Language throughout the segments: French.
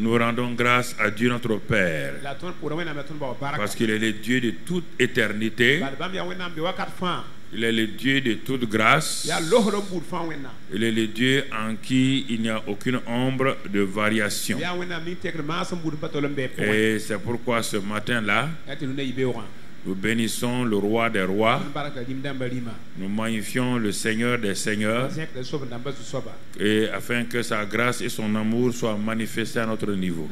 nous rendons grâce à Dieu notre Père, parce qu'il est le Dieu de toute éternité. Il est le Dieu de toute grâce. Il est le Dieu en qui il n'y a aucune ombre de variation. Et c'est pourquoi ce matin-là, nous bénissons le roi des rois. Nous magnifions le Seigneur des seigneurs. Et afin que sa grâce et son amour soient manifestés à notre niveau.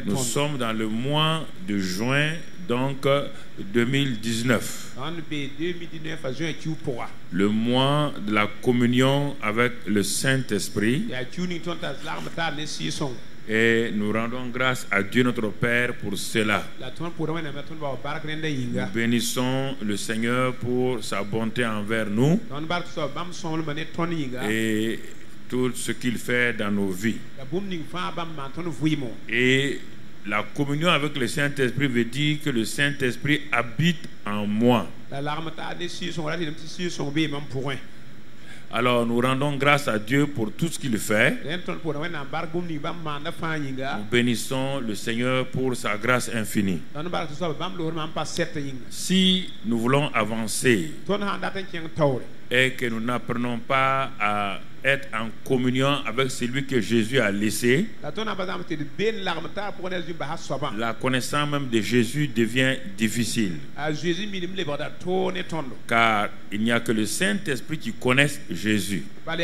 Nous sommes dans le mois de juin, donc 2019. Le mois de la communion avec le Saint-Esprit. Et nous rendons grâce à Dieu notre Père pour cela. Nous bénissons le Seigneur pour sa bonté envers nous et tout ce qu'il fait dans nos vies. Et la communion avec le Saint-Esprit veut dire que le Saint-Esprit habite en moi. Alors nous rendons grâce à Dieu pour tout ce qu'il fait. Nous bénissons le Seigneur pour sa grâce infinie. Si nous voulons avancer et que nous n'apprenons pas à être en communion avec celui que Jésus a laissé, la connaissance même de Jésus devient difficile. Car il n'y a que le Saint-Esprit qui connaisse Jésus. Ce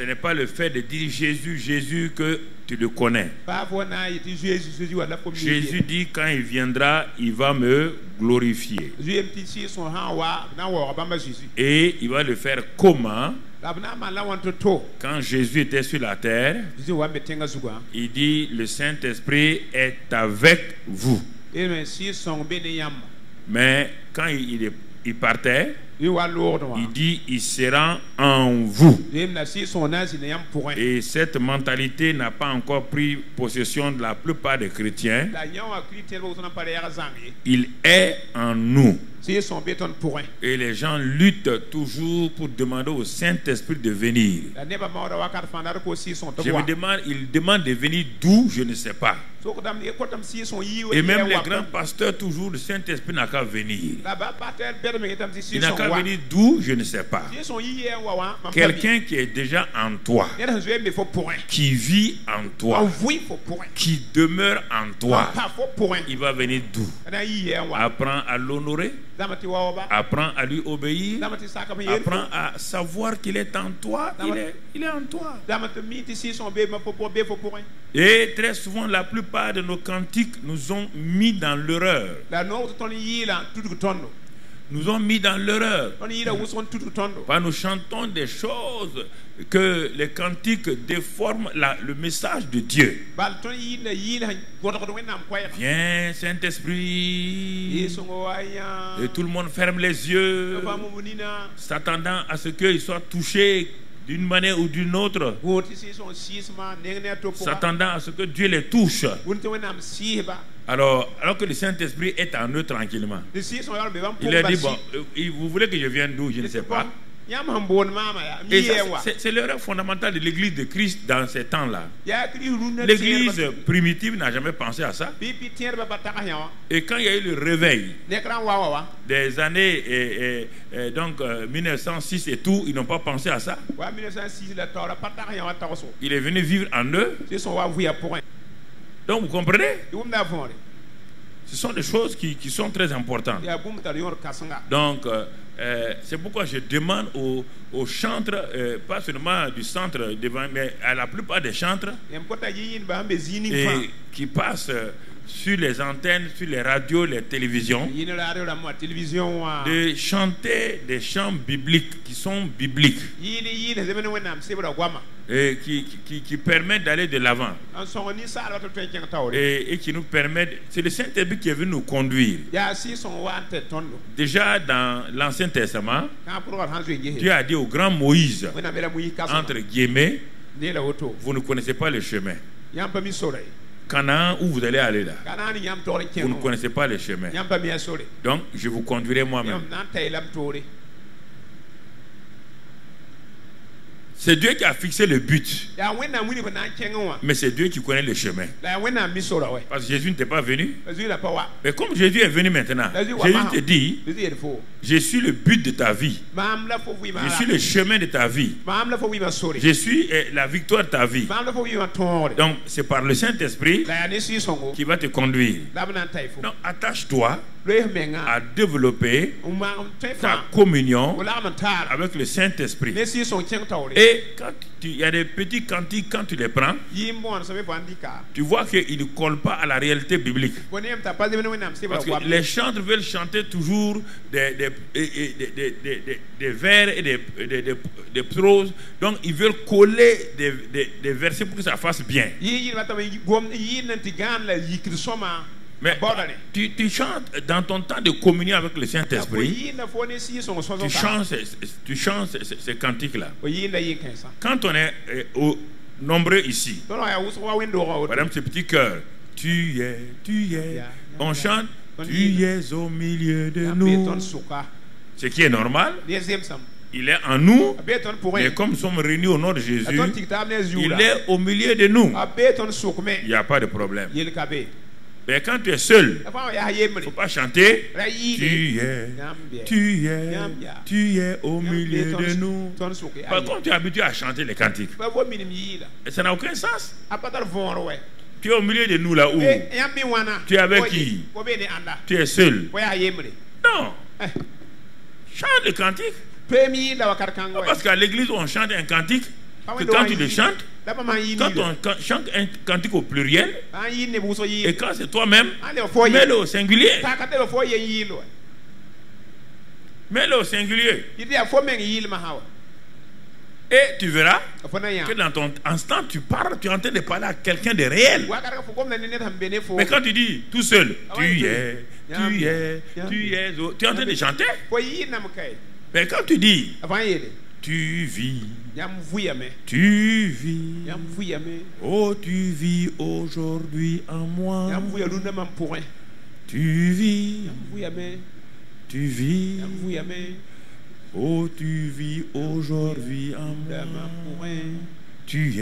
n'est pas le fait de dire Jésus, Jésus que tu le connais. Jésus dit quand il viendra, il va me glorifier. Et il va le faire comment? Quand Jésus était sur la terre, il dit le Saint-Esprit est avec vous. Mais quand il partait, il dit il sera en vous. Et cette mentalité n'a pas encore pris possession de la plupart des chrétiens. Il est en nous. Et les gens luttent toujours pour demander au Saint-Esprit de venir. Ils demandent de venir d'où, je ne sais pas. Et même les grands pasteurs, toujours, le Saint-Esprit n'a qu'à venir. Il n'a qu'à venir d'où, je ne sais pas. Quelqu'un qui est déjà en toi, qui vit en toi, qui demeure en toi, il va venir d'où? Apprends à l'honorer. Apprends à lui obéir. Apprends à savoir qu'il est en toi. Il est en toi. Et très souvent, la plupart de nos cantiques nous ont mis dans l'erreur. Nous ont mis dans l'erreur. Nous chantons des choses que les cantiques déforment le message de Dieu. Viens, Saint-Esprit. Et tout le monde ferme les yeux, s'attendant à ce qu'il soit touché d'une manière ou d'une autre, s'attendant à ce que Dieu les touche. Alors que le Saint-Esprit est en eux tranquillement. Il a dit, bon, vous voulez que je vienne d'où? Je ne sais pas. Et c'est l'erreur fondamentale de l'église de Christ dans ces temps-là. L'église primitive n'a jamais pensé à ça. Et quand il y a eu le réveil des années donc 1906 et tout, ils n'ont pas pensé à ça. Il est venu vivre en eux. Donc vous comprenez? Ce sont des choses qui sont très importantes. Donc c'est pourquoi je demande aux chantres, pas seulement du centre, mais à la plupart des chantres qui passent sur les antennes, sur les radios, les télévisions, de chanter des chants bibliques qui sont bibliques et qui permettent d'aller de l'avant et qui nous permettent. C'est le Saint-Esprit qui est venu nous conduire. Déjà dans l'Ancien Testament, Dieu a dit au grand Moïse, entre guillemets, vous ne connaissez pas le chemin. Canaan, où vous allez aller là, vous ne connaissez pas le chemin. Donc je vous conduirai moi-même. C'est Dieu qui a fixé le but. Mais c'est Dieu qui connaît le chemin. Parce que Jésus n'était pas venu. Mais comme Jésus est venu maintenant, Jésus te dit, je suis le but de ta vie. Je suis le chemin de ta vie. Je suis la victoire de ta vie. Donc c'est par le Saint-Esprit qui va te conduire. Donc attache-toi à développer ta communion avec le Saint-Esprit. Et quand il y a des petits cantiques, quand tu les prends, tu vois qu'ils ne collent pas à la réalité biblique. Parce que les chantres veulent chanter toujours des vers et des proses. Donc ils veulent coller des versets pour que ça fasse bien. Mais tu chantes dans ton temps de communion avec le Saint-Esprit. Tu chantes ces cantiques-là. Quand on est nombreux ici, par exemple ce petit cœur, tu es, on chante, tu es au milieu de nous. Ce qui est normal. Il est en nous, mais comme nous sommes réunis au nom de Jésus, il est au milieu de nous. Il n'y a pas de problème. Mais quand tu es seul, il ne faut pas chanter. Tu es au milieu de nous. Par contre, tu es habitué à chanter les cantiques. Et ça n'a aucun sens. Tu es au milieu de nous là où? Tu es avec qui? Tu es seul. Non. Chante le cantique. Parce qu'à l'église, on chante un cantique. Que quand tu le chantes, quand on chante un cantique au pluriel, et quand c'est toi-même, mets-le au singulier. Mets-le au singulier. Et tu verras que dans ton instant, tu parles, tu es en train de parler à quelqu'un de réel. Mais quand tu dis tout seul, tu es en train de chanter. Mais quand tu dis, tu vis, oh tu vis aujourd'hui en moi, tu vis, oh tu vis aujourd'hui en moi, tu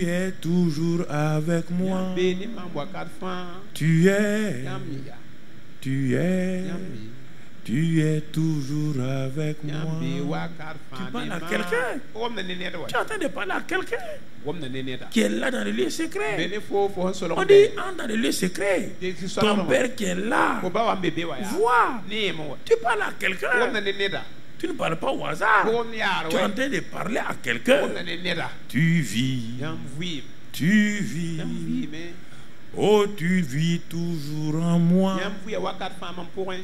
es toujours avec moi, tu es toujours avec moi. Tu parles à quelqu'un. Tu es en train de parler à quelqu'un qui est là dans le lieu secret. On dit, entre dans le lieu secret. Ton père qui est là, vois. Tu parles à quelqu'un. Tu ne parles pas au hasard. Tu es en train de parler à quelqu'un. Tu vis. Oh, tu vis toujours en moi.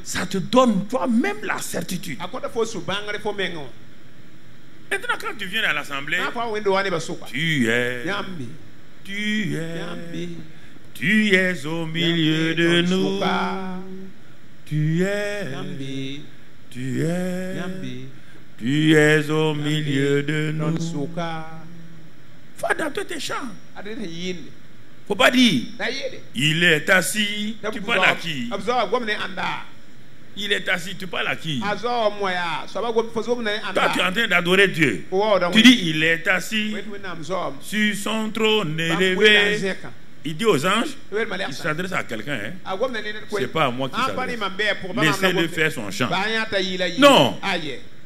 Ça te donne toi-même la certitude. Maintenant, quand tu viens à l'assemblée, tu es au milieu de nous. Tu es au milieu de nous. Faut adapter tes chants. Faut pas dire, il est assis, tu parles à qui? Il est assis, tu parles à qui? Toi, tu es en train d'adorer Dieu. Tu dis, il est assis sur son trône élevé. Il dit aux anges, il s'adresse à quelqu'un. Hein? C'est pas à moi qui s'adresse. Laissez-le faire son chant. Non,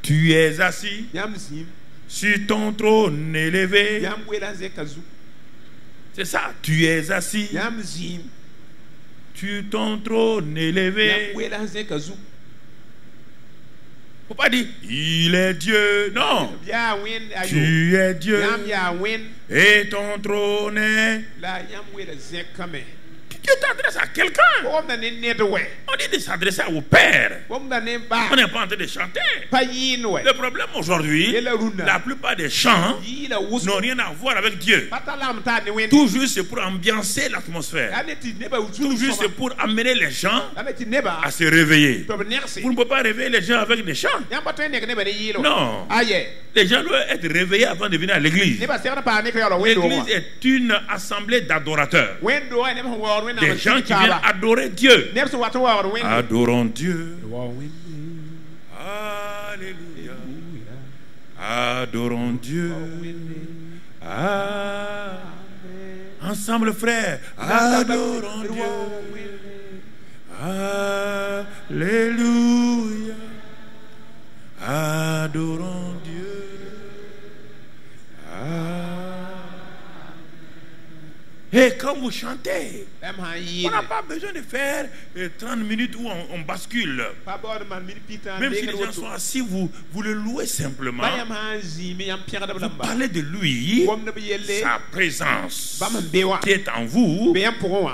tu es assis sur ton trône élevé. C'est ça, tu es assis sur ton trône élevé. Faut pas dire, il est Dieu. Non, tu es Dieu et ton trône est... Tu t'adresses à quelqu'un. On dit de s'adresser au Père. On n'est pas en train de chanter. Le problème aujourd'hui, la plupart des chants n'ont rien à voir avec Dieu. Toujours c'est pour ambiancer l'atmosphère. Toujours c'est pour amener les gens à se réveiller. Vous ne pouvez pas réveiller les gens avec des chants. Non. Les gens doivent être réveillés avant de venir à l'église. L'église est une assemblée d'adorateurs. Des gens qui viennent adorer Dieu. Adorons Dieu. Alléluia. Adorons Dieu. Ensemble, frères, adorons Dieu. Alléluia. Adorons Dieu. Et quand vous chantez, on n'a pas besoin de faire 30 minutes où on bascule. Même si les gens sont assis, vous le louez simplement. Vous parlez de lui, sa présence qui est en vous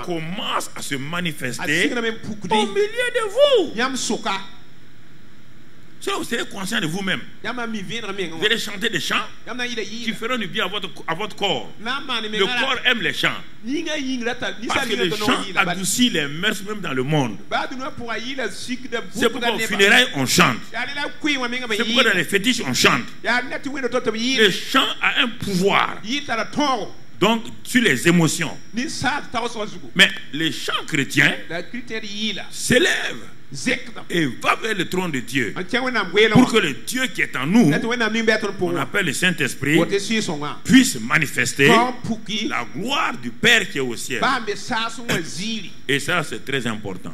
commence à se manifester au milieu de vous. Vous serez conscient de vous-même. Vous allez chanter des chants qui feront du bien à votre corps. Le corps aime les chants. Parce que les chants adoucissent les mœurs même dans le monde. C'est pourquoi au funérailles on chante. C'est pourquoi dans les fétiches on chante. Le chant a un pouvoir. Donc sur les émotions. Mais les chants chrétiens s'élèvent et va vers le trône de Dieu pour que le Dieu qui est en nous, on appelle le Saint-Esprit, puisse manifester la gloire du Père qui est au ciel. Et ça c'est très important.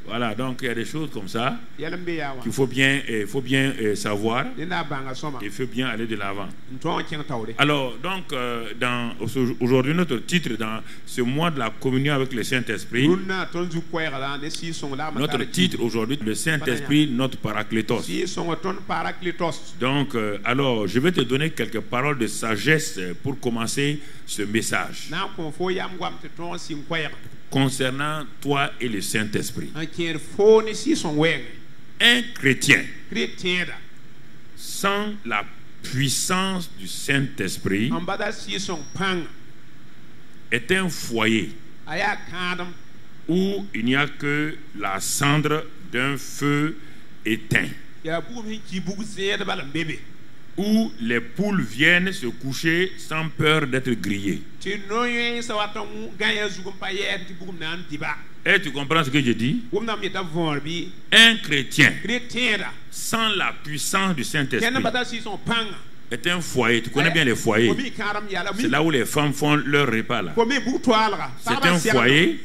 Voilà, donc il y a des choses comme ça qu'il faut bien savoir. Il faut bien aller de l'avant. Alors, donc, aujourd'hui, notre titre dans ce mois de la communion avec le Saint-Esprit, notre titre aujourd'hui, le Saint-Esprit, notre Paraclétos. Donc, alors, je vais te donner quelques paroles de sagesse pour commencer ce message concernant toi et le Saint-Esprit. Un chrétien sans la puissance du Saint-Esprit est un foyer où il n'y a que la cendre d'un feu éteint, où les poules viennent se coucher sans peur d'être grillées. Et tu comprends ce que je dis? Un chrétien sans la puissance du Saint-Esprit est un foyer. Tu connais bien les foyers. C'est là où les femmes font leur repas là. C'est un foyer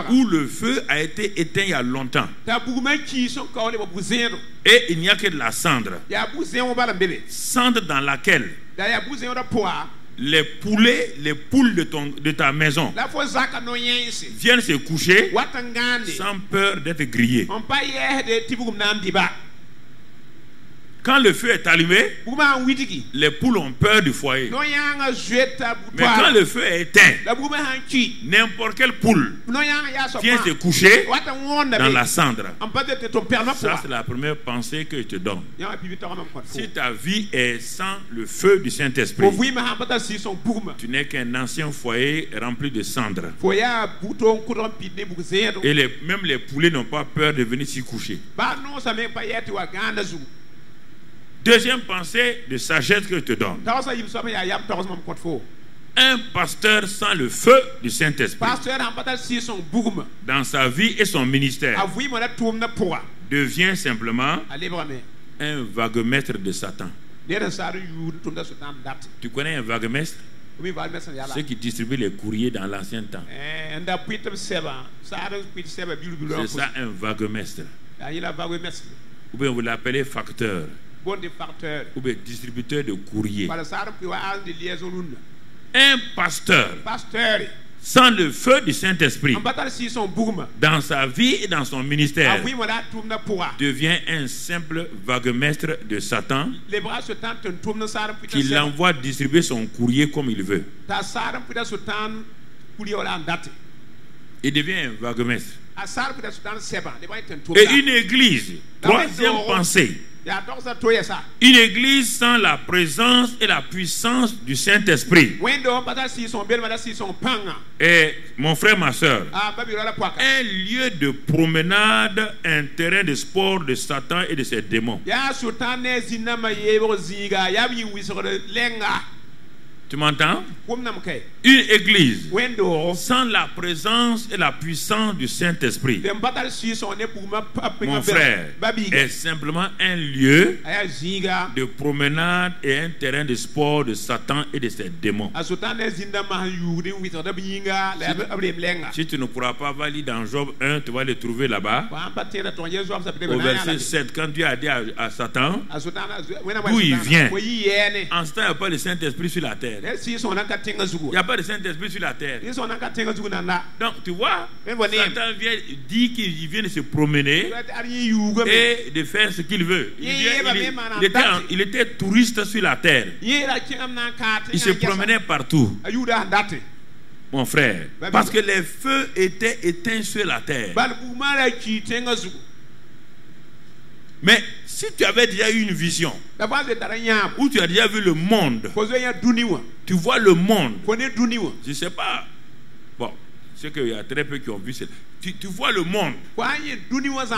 où le feu a été éteint il y a longtemps. Et il n'y a que de la cendre. Cendre dans laquelle les poules de ta maison viennent se coucher sans peur d'être grillées. Quand le feu est allumé, les poules ont peur du foyer. Mais quand le feu est éteint, n'importe quelle poule vient se coucher dans la cendre. Ça, c'est la première pensée que je te donne. Si ta vie est sans le feu du Saint-Esprit, tu n'es qu'un ancien foyer rempli de cendres. Et même les poulets n'ont pas peur de venir s'y coucher. Deuxième pensée de sagesse que je te donne. Un pasteur sans le feu du Saint-Esprit dans sa vie et son ministère devient simplement un vaguemestre de Satan. Tu connais un vaguemestre? Ceux qui distribuent les courriers dans l'ancien temps. C'est ça un vaguemestre. Ou bien vous l'appelez facteur. Ou bien distributeur de courrier. Un pasteur sans le feu du Saint-Esprit dans sa vie et dans son ministère devient un simple vaguemestre de Satan qui l'envoie distribuer son courrier comme il veut. Il devient un vaguemestre. Et une église, troisième pensée, une église sans la présence et la puissance du Saint-Esprit. Et mon frère, ma soeur, un lieu de promenade, un terrain de sport de Satan et de ses démons. Tu m'entends? Une église sans la présence et la puissance du Saint-Esprit, mon frère, est simplement un lieu de promenade et un terrain de sport de Satan et de ses démons. Si tu ne pourras pas valider dans Job 1, tu vas le trouver là-bas. Au verset 7, quand Dieu a dit à Satan d'où il vient, en ce temps, il n'y a pas le Saint-Esprit sur la terre. Il n'y a pas de Saint-Esprit sur la terre. Donc, tu vois, Satan vient dire qu'il vient de se promener et de faire ce qu'il veut. Il était touriste sur la terre. Il se promenait partout. Mon frère, parce que les feux étaient éteints sur la terre. Mais si tu avais déjà eu une vision, où tu as déjà vu le monde, tu vois le monde, je ne sais pas, bon, c'est qu'il y a très peu qui ont vu ça. Tu vois le monde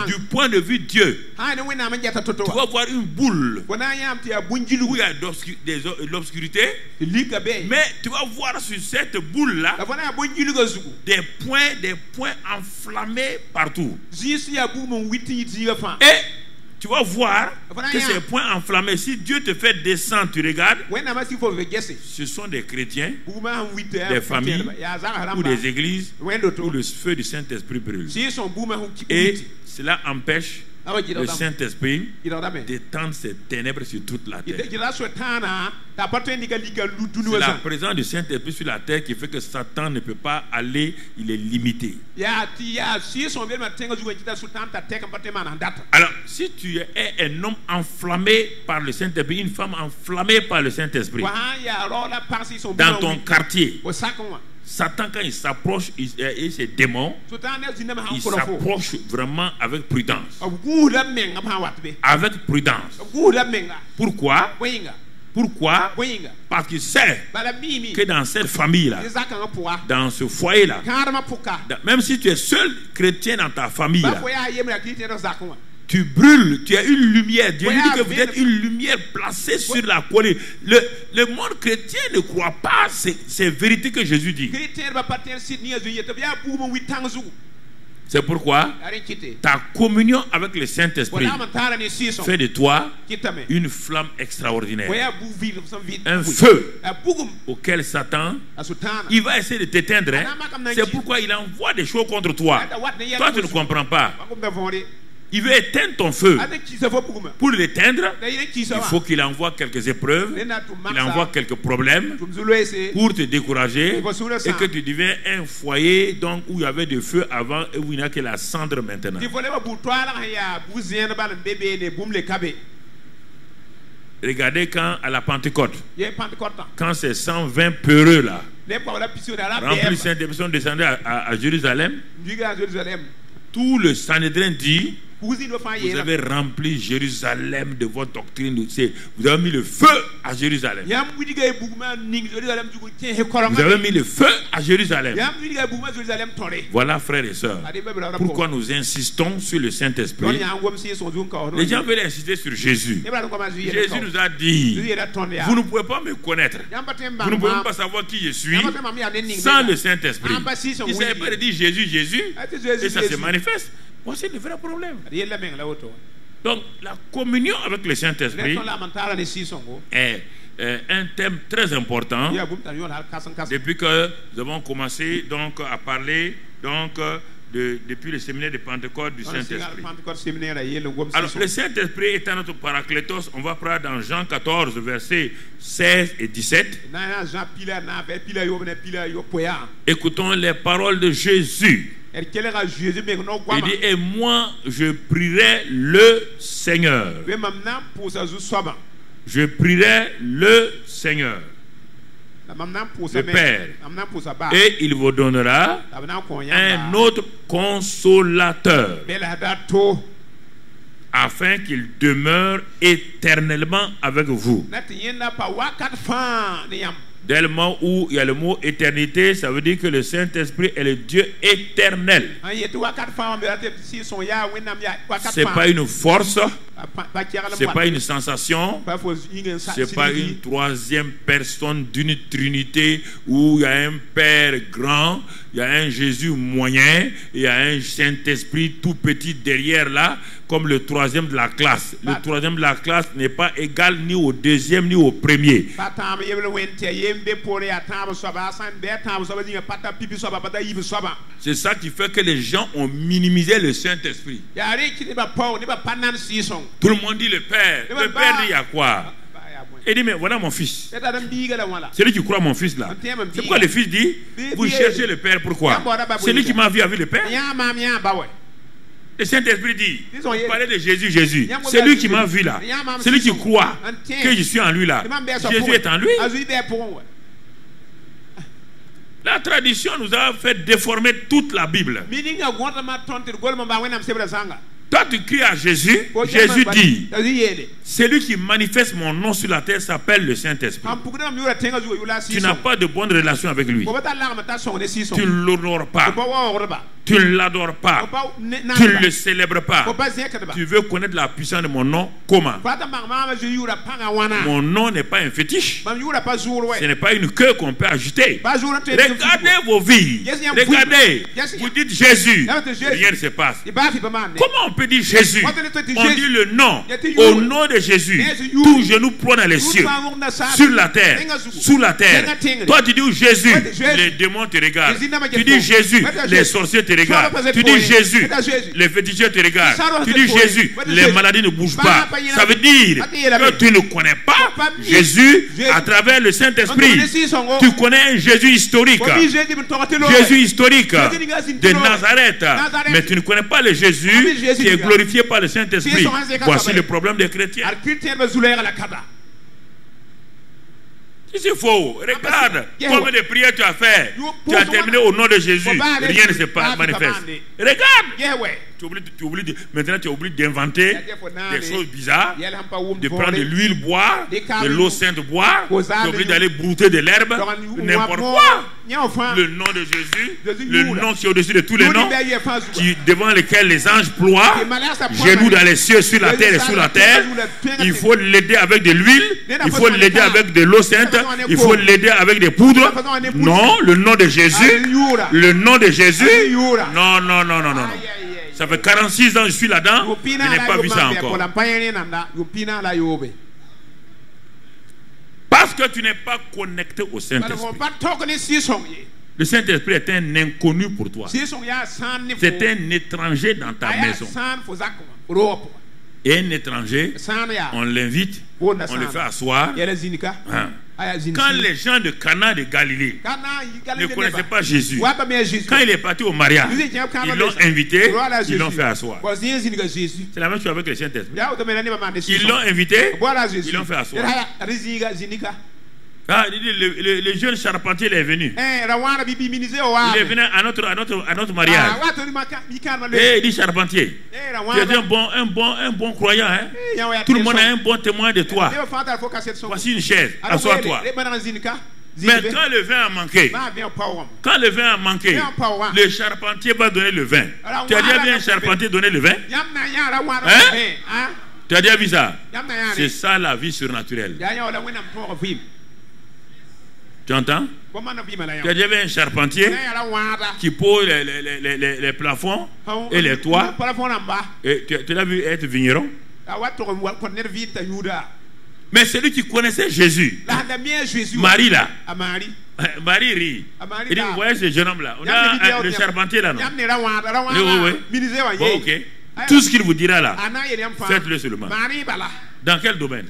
du point de vue Dieu. Tu vas voir une boule où il y a de l'obscurité, mais tu vas voir sur cette boule-là des points enflammés partout. Et tu vas voir que ces points enflammés, si Dieu te fait descendre, tu regardes, ce sont des chrétiens, des familles ou des églises où le feu du Saint-Esprit brûle. Et cela empêche le Saint-Esprit d'étendre ses ténèbres sur toute la terre. C'est la présence du Saint-Esprit sur la terre qui fait que Satan ne peut pas aller, il est limité. Alors, si tu es un homme enflammé par le Saint-Esprit, une femme enflammée par le Saint-Esprit, dans ton quartier, Satan, quand il s'approche et ses démons, il s'approche vraiment avec prudence. Avec prudence. Pourquoi? Pourquoi? Parce qu'il sait que dans cette famille-là, dans ce foyer-là, même si tu es seul chrétien dans ta famille-là, tu brûles, tu as une lumière. Dieu dit que vous êtes une lumière placée sur la colline. Le monde chrétien ne croit pas ces vérités que Jésus dit. C'est pourquoi ta communion avec le Saint-Esprit fait de toi une flamme extraordinaire. Un feu auquel Satan, il va essayer de t'éteindre. C'est pourquoi il envoie des choses contre toi. Toi, tu ne comprends pas. Il veut éteindre ton feu. Pour l'éteindre, il faut qu'il envoie quelques épreuves, il envoie quelques problèmes pour te décourager et que tu deviens un foyer donc, où il y avait du feu avant et où il n'y a que la cendre maintenant. Regardez quand à la Pentecôte, quand ces 120 peureux là, remplis Saint-Esprit, sont descendus à Jérusalem, tout le Sanhédrin dit: vous avez rempli Jérusalem de votre doctrine. Vous avez mis le feu à Jérusalem. Vous avez mis le feu à Jérusalem. Voilà, frères et sœurs, pourquoi nous insistons sur le Saint-Esprit. Les gens veulent insister sur Jésus. Jésus nous a dit: vous ne pouvez pas me connaître, vous ne pouvez pas savoir qui je suis sans le Saint-Esprit. Il ne savait pas de dire Jésus, Jésus, et ça se manifeste. C'est le vrai problème. Donc, la communion avec le Saint-Esprit est un thème très important depuis que nous avons commencé donc, à parler donc, depuis le séminaire de Pentecôte du Saint-Esprit. Alors, le Saint-Esprit étant notre paraclétos, on va prendre dans Jean 14, versets 16 et 17. Écoutons les paroles de Jésus. Il dit: et moi je prierai le Seigneur. Je prierai le Seigneur, le Père, et il vous donnera un autre consolateur, afin qu'il demeure éternellement avec vous. Dès le moment où il y a le mot éternité, ça veut dire que le Saint-Esprit est le Dieu éternel. C'est pas une force, c'est pas une sensation, c'est pas une troisième personne d'une trinité où il y a un Père grand, il y a un Jésus moyen, et il y a un Saint-Esprit tout petit derrière là, comme le troisième de la classe. Le troisième de la classe n'est pas égal ni au deuxième ni au premier. C'est ça qui fait que les gens ont minimisé le Saint-Esprit. Tout le monde dit le Père. Le Père dit à quoi? Il dit, mais voilà mon fils. C'est lui qui croit mon fils là. C'est pourquoi le fils dit, vous cherchez le Père, pourquoi? C'est lui qui m'a vu avec le Père. Le Saint-Esprit dit, vous parlez de Jésus, Jésus. C'est lui qui m'a vu là. C'est lui qui croit que je suis en lui là. Jésus est en lui. La tradition nous a fait déformer toute la Bible. Toi tu cries à Jésus, Jésus dit, celui qui manifeste mon nom sur la terre s'appelle le Saint-Esprit. Tu n'as pas de bonne relation avec lui. Tu ne l'honores pas. Tu ne l'adores pas. Tu ne le célèbres pas. Tu veux connaître la puissance de mon nom. Comment? Mon nom n'est pas un fétiche. Ce n'est pas une queue qu'on peut agiter. Regardez vos vies. Regardez. Vous dites Jésus. Rien ne se passe. Comment on peut dire Jésus? On dit le nom. Au nom de Jésus, tout genou ploie dans les cieux, sur la terre, sous la terre. Toi tu dis Jésus, les démons te regardent. Tu dis Jésus, les sorciers te regardent. Tu dis Jésus, les féticheurs te regardent. Tu dis Jésus, les maladies ne bougent pas. Ça veut dire que tu ne connais pas Jésus à travers le Saint-Esprit. Tu connais un Jésus historique. Jésus historique de Nazareth. Mais tu ne connais pas le Jésus qui est glorifié par le Saint-Esprit. Voici le problème des chrétiens. Si c'est faux, regarde combien de prières tu as fait. Tu as terminé au nom de Jésus. Rien ne se manifeste. Regarde. Maintenant tu es obligé d'inventer des choses bizarres, de prendre de l'huile boire, de l'eau sainte boire. Tu es obligé d'aller brouter de l'herbe, n'importe quoi. Le nom de Jésus, le nom qui est au-dessus de tous les noms, devant lequel les anges ploient, genoux dans les cieux, sur la terre et sous la terre. Il faut l'aider avec de l'huile, il faut l'aider avec de l'eau sainte, il faut l'aider avec des poudres. Non, le nom de Jésus, le nom de Jésus. Non, non, non, non, non. Ça fait 46 ans que je suis là-dedans, je n'ai pas vu ça encore. Parce que tu n'es pas connecté au Saint-Esprit. Le Saint-Esprit est un inconnu pour toi. C'est un étranger dans ta maison. Et un étranger, on l'invite, on le fait asseoir. Quand les gens de Cana de Galilée ne connaissaient pas Jésus, quand il est parti au mariage, ils l'ont invité, ils l'ont fait asseoir. C'est la même chose avec le Saint-Esprit. Ils l'ont invité, ils l'ont fait asseoir. Ah, le jeune charpentier est venu. Il est venu à notre mariage. Et il dit charpentier, tu es un bon croyant. Hein? Tout le monde a un bon témoin de toi. Voici une chaise, assois-toi. Mais quand le vin a manqué, le charpentier va donner le vin. Tu as déjà vu un charpentier donner le vin? Hein? Tu as déjà vu ça? C'est ça la vie surnaturelle. Tu entends? Tu as déjà vu un charpentier qui pose les plafonds et les toits. Et tu l'as vu être vigneron? Mais celui qui connaissait Jésus, Marie là, Marie rit. Il dit, vous voyez ce jeune homme là, on a le charpentier là, non? Oui. Bon, ok. Tout ce qu'il vous dira là, faites-le seulement. Dans quel domaine?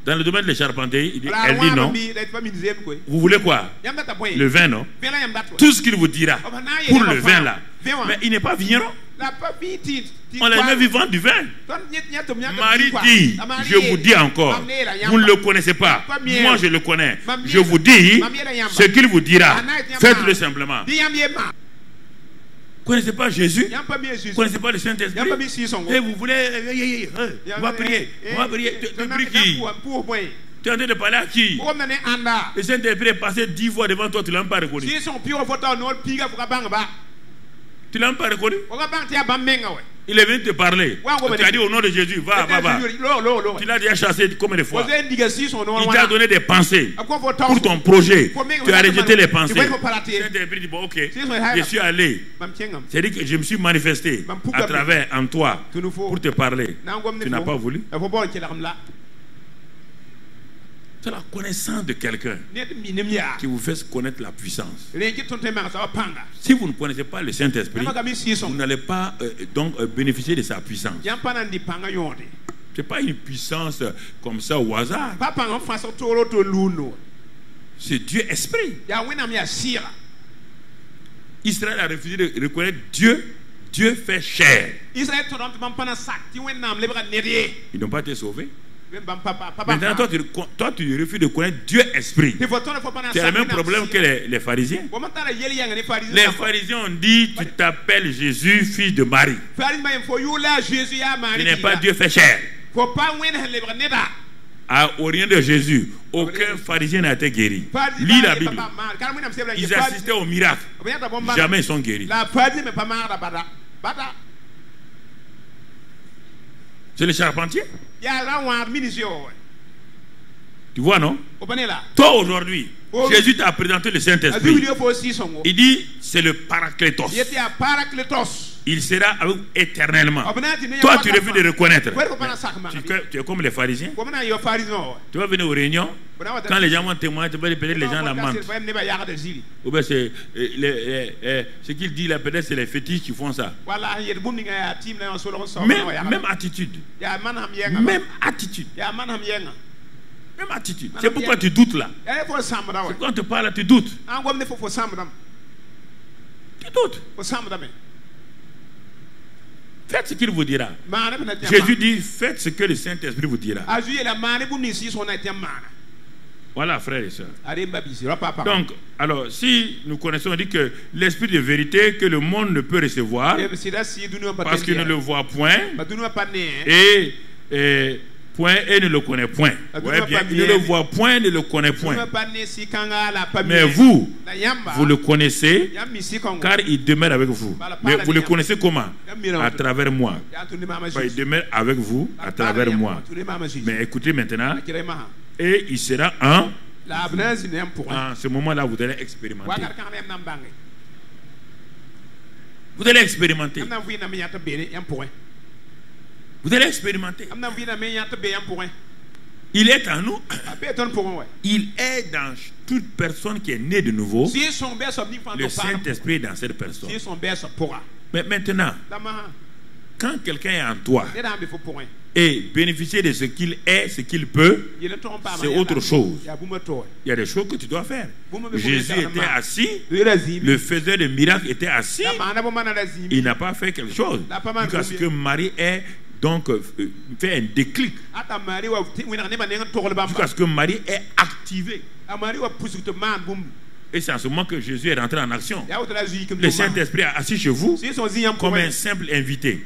Dans le domaine des charpentiers, elle dit non. Vous voulez quoi? Le vin, non? Tout ce qu'il vous dira pour le vin là. Mais il n'est pas vigneron. On l'a même vu vendre du vin. Marie dit, je vous dis encore, vous ne le connaissez pas. Moi je le connais. Je vous dis ce qu'il vous dira. Faites-le simplement. Vous ne connaissez pas Jésus? Vous ne connaissez pas le Saint-Esprit? Et vous voulez, on va prier. On va prier. Tu pries qui? Tu es en train de parler à qui? Le Saint-Esprit est passé 10 fois devant toi, tu ne l'as pas reconnu. Tu ne l'as pas reconnu? Il est venu te parler. Tu as dit au nom de Jésus, va. Tu l'as déjà chassé combien de fois? Il t'a donné des pensées pour ton projet. Tu as rejeté les pensées. Saint-Esprit dit, bon, ok, je suis allé. C'est-à-dire que je me suis manifesté à travers en toi pour te parler. Tu n'as pas voulu. C'est la connaissance de quelqu'un qui vous fait connaître la puissance. Si vous ne connaissez pas le Saint-Esprit, vous n'allez pas donc bénéficier de sa puissance. Ce n'est pas une puissance comme ça au hasard. C'est Dieu Esprit. Israël a refusé de reconnaître Dieu. Dieu fait chair. Ils n'ont pas été sauvés. Maintenant, toi, tu refuses de connaître Dieu Esprit. Tu as le même problème que les pharisiens. Les pharisiens ont dit, tu t'appelles Jésus, fils de Marie. Tu n'es pas Dieu fait chair. Au rien de Jésus, aucun pharisien n'a été guéri. Lis la Bible. Ils assistaient au miracle. Jamais ils sont guéris. C'est le charpentier. Tu vois, non? Toi, aujourd'hui, Jésus t'a présenté le Saint-Esprit. Il dit, c'est le Paraclétos. Il sera avec vous éternellement. Toi, tu refuses de reconnaître. Tu es comme les pharisiens. Tu vas venir aux réunions. Quand les gens vont témoigner, peut-être les gens la mentent. Ou bien c'est ce qu'il dit là, peut-être c'est les fétiches qui font ça. Même attitude. Même attitude. Même attitude. C'est pourquoi tu doutes là. C'est quand tu parles, tu doutes. Tu doutes. Faites ce qu'il vous dira. Jésus dit, faites ce que le Saint-Esprit vous dira. Voilà, frères et sœurs. Donc, alors, si nous connaissons, on dit que l'esprit de vérité que le monde ne peut recevoir, parce qu'il ne le voit point, et ne le connaît point. Ouais, bien, il ne le voit point, ne le connaît point. Mais vous le connaissez, car il demeure avec vous. Mais vous le connaissez comment? À travers moi. Il demeure avec vous à travers moi. Mais écoutez maintenant, et il sera en ce moment-là, vous allez expérimenter. Vous allez expérimenter. Vous allez expérimenter. Il est en nous. Il est dans toute personne qui est née de nouveau. Le Saint-Esprit est dans cette personne. Mais maintenant, quand quelqu'un est en toi et bénéficier de ce qu'il est, ce qu'il peut, c'est autre chose. Il y a des choses que tu dois faire. Jésus était assis, le faiseur de miracles était assis, il n'a pas fait quelque chose. Jusqu'à ce que Marie ait donc fait un déclic. Jusqu'à ce que Marie ait activé. Et c'est en ce moment que Jésus est rentré en action. Le Saint-Esprit est assis chez vous comme un simple invité.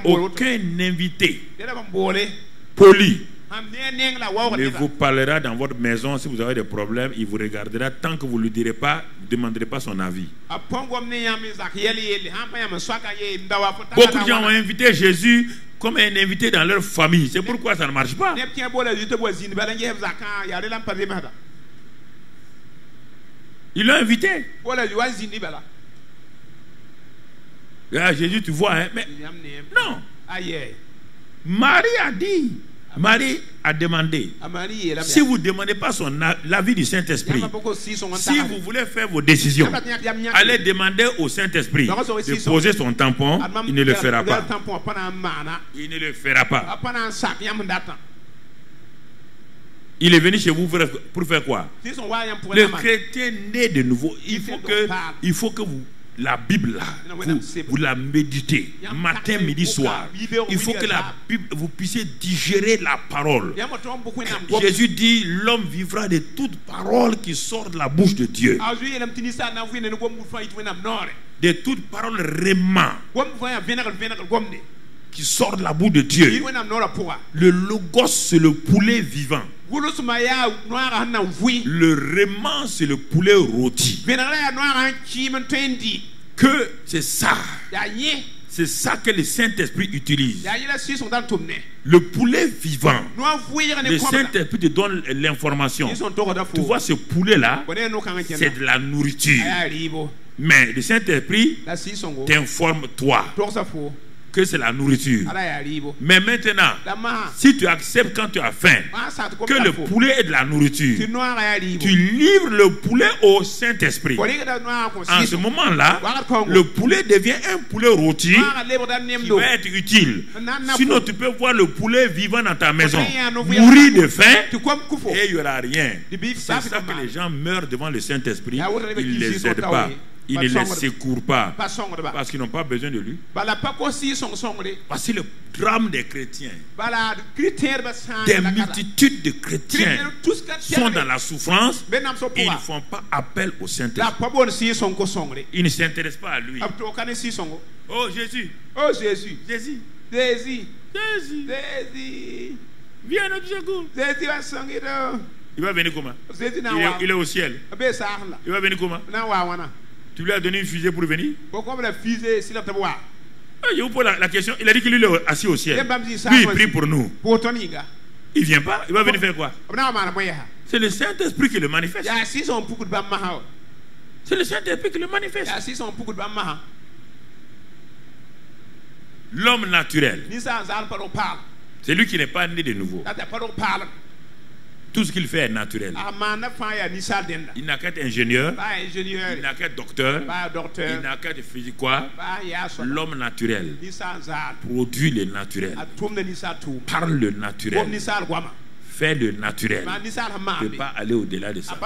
Aucun invité poli ne vous parlera dans votre maison si vous avez des problèmes. Il vous regardera tant que vous ne lui direz pas, demanderez pas son avis. Beaucoup de gens ont invité Jésus comme un invité dans leur famille. C'est pourquoi ça ne marche pas. Ils l'ont invité. Jésus, tu vois, hein? Mais non. Marie a dit, Marie a demandé. Si vous ne demandez pas l'avis du Saint-Esprit, si vous voulez faire vos décisions, allez demander au Saint-Esprit de poser son tampon. Il ne le fera pas. Il ne le fera pas. Il est venu chez vous pour faire quoi? Le chrétien né de nouveau, il faut que vous, la Bible là, vous la méditez matin, midi, soir. Il faut que la Bible, vous puissiez digérer la parole. Jésus dit, l'homme vivra de toute parole qui sort de la bouche de Dieu. De toute parole rément qui sort de la bouche de Dieu. Le logos, c'est le poulet vivant. Le réman, c'est le poulet rôti. Que c'est ça. C'est ça que le Saint-Esprit utilise. Le poulet vivant. Le Saint-Esprit te donne l'information. Tu vois ce poulet-là, c'est de la nourriture. Mais le Saint-Esprit t'informe toi que c'est la nourriture. Mais maintenant, si tu acceptes quand tu as faim que le poulet est de la nourriture, tu livres le poulet au Saint-Esprit. En ce moment-là, le poulet devient un poulet rôti qui va être utile. Sinon, tu peux voir le poulet vivant dans ta maison, mourir de faim, et il n'y aura rien. C'est ça que les gens meurent devant le Saint-Esprit. Ils ne les aident pas. Ils ne les secourent pas parce qu'ils n'ont pas besoin de lui. Voici le drame des chrétiens. Des multitudes de chrétiens sont dans la souffrance et ils ne font pas appel au Saint-Esprit. Ils ne s'intéressent pas à lui. Oh Jésus. Oh Jésus. Jésus. Jésus. Jésus. Jésus. Viens à notre secours. Jésus va s'enguer. Il va venir comment? Il est au ciel. Il va venir comment? Tu lui as donné une fusée pour venir? Pourquoi la fusée si la taboua? Je vous pose la question. Il a dit qu'il est assis au ciel. Lui, il prie pour nous. Il ne vient pas. Il va venir faire quoi? C'est le Saint-Esprit qui le manifeste. C'est le Saint-Esprit qui le manifeste. L'homme naturel, c'est lui qui n'est pas né de nouveau. Tout ce qu'il fait est naturel. Il n'a qu'à être ingénieur, il n'a qu'à être docteur, il n'a qu'à être physique. L'homme naturel produit le naturel, parle le naturel, fait le naturel. Ne peut pas aller au-delà de ça.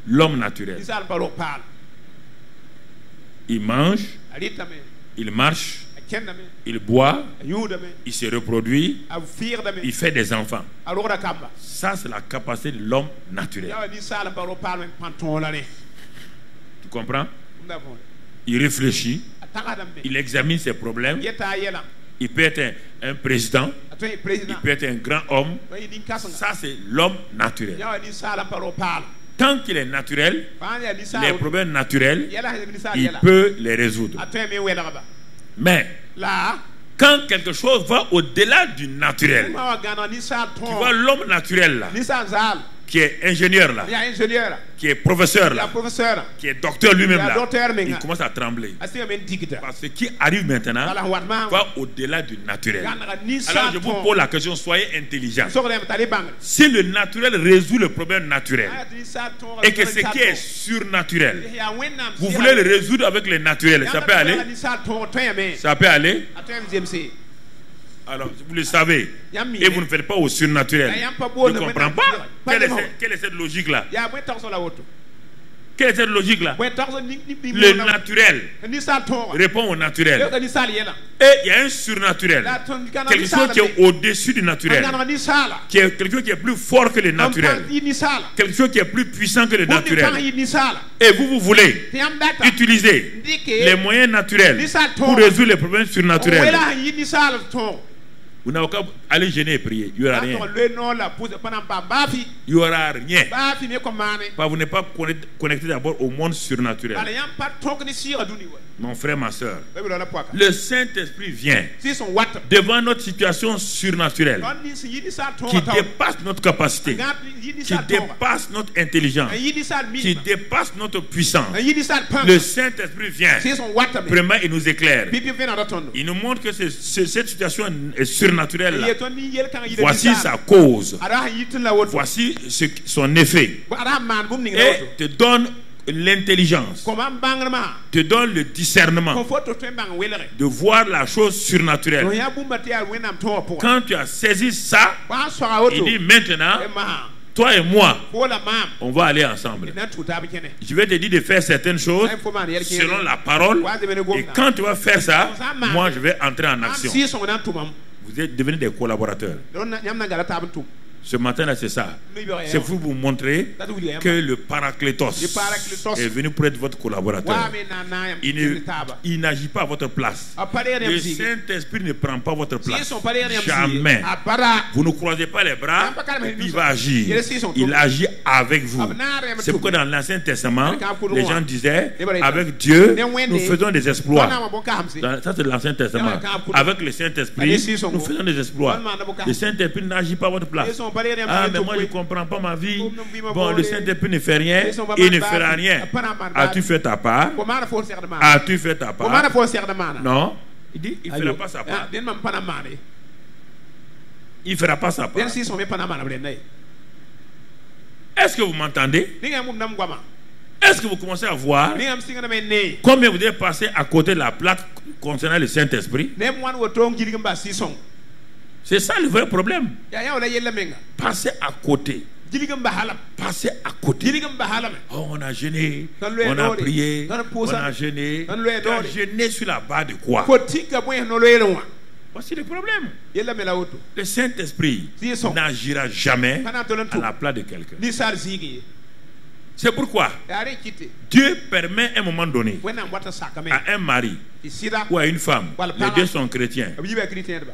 L'homme naturel, il mange, il marche, il boit, il se reproduit, il fait des enfants. Ça, c'est la capacité de l'homme naturel. Tu comprends? Il réfléchit, il examine ses problèmes. Il peut être un président, il peut être un grand homme. Ça, c'est l'homme naturel. Tant qu'il est naturel, les problèmes naturels, il peut les résoudre. Mais quand quelque chose va au-delà du naturel, tu vois l'homme naturel là, qui est ingénieur là, qui est professeur là, qui est docteur lui-même là, il commence à trembler. Parce que ce qui arrive maintenant va au-delà du naturel. Alors je vous pose la question, soyez intelligents. Si le naturel résout le problème naturel et que ce qui est surnaturel, vous voulez le résoudre avec le naturel, ça peut aller? Ça peut aller? Alors, vous le savez, et vous ne faites pas au surnaturel. Je ne comprends pas. Quelle est cette logique-là? Quelle est cette logique-là? Le naturel répond au naturel. Et il y a un surnaturel. Quelque chose qui est au-dessus du naturel. Quelque chose qui est plus fort que le naturel. Quelque chose qui est plus puissant que le naturel. Et vous voulez utiliser les moyens naturels pour résoudre les problèmes surnaturels. Vous n'avez qu'à aller gêner et prier. Il n'y aura rien. Il n'y aura rien. Vous n'êtes pas connecté d'abord au monde surnaturel. Mon frère, ma soeur, le Saint-Esprit vient devant notre situation surnaturelle qui dépasse notre capacité, qui dépasse notre intelligence, qui dépasse notre puissance. Le Saint-Esprit vient. Premièrement, il nous éclaire. Il nous montre que cette situation est surnaturelle là. Voici sa cause. Voici son effet. Et te donne l'intelligence, te donne le discernement de voir la chose surnaturelle. Quand tu as saisi ça, il dit maintenant, toi et moi, on va aller ensemble. Je vais te dire de faire certaines choses selon la parole. Et quand tu vas faire ça, moi je vais entrer en action. Vous êtes devenus des collaborateurs. Ce matin-là, c'est ça. C'est pour vous montrer que le Paraclétos est venu pour être votre collaborateur. Il n'agit pas à votre place. Le Saint-Esprit ne prend pas votre place. Jamais. Vous ne croisez pas les bras et puis il va agir. Il agit avec vous. C'est pourquoi dans l'Ancien Testament, les gens disaient, avec Dieu, nous faisons des exploits. Ça, c'est l'Ancien Testament. Avec le Saint-Esprit, nous faisons des exploits. Le Saint-Esprit n'agit pas à votre place. Ah, mais moi je ne comprends pas ma vie. Bon, le Saint-Esprit ne fait rien. Il ne fera rien. As-tu fait ta part? As-tu fait ta part? Non. Il dit, il ne fera pas sa part. Il ne fera pas sa part. Est-ce que vous m'entendez? Est-ce que vous commencez à voir combien vous devez passer à côté de la plaque concernant le Saint-Esprit? C'est ça le vrai problème. Passer à côté. Passer à côté. Oh, on a jeûné, on a prié, on a jeûné. Tu as jeûné sur la base de quoi? Voici le problème. Le Saint-Esprit n'agira jamais à la place de quelqu'un. C'est pourquoi Dieu permet à un moment donné à un mari ou à une femme, les deux sont chrétiens.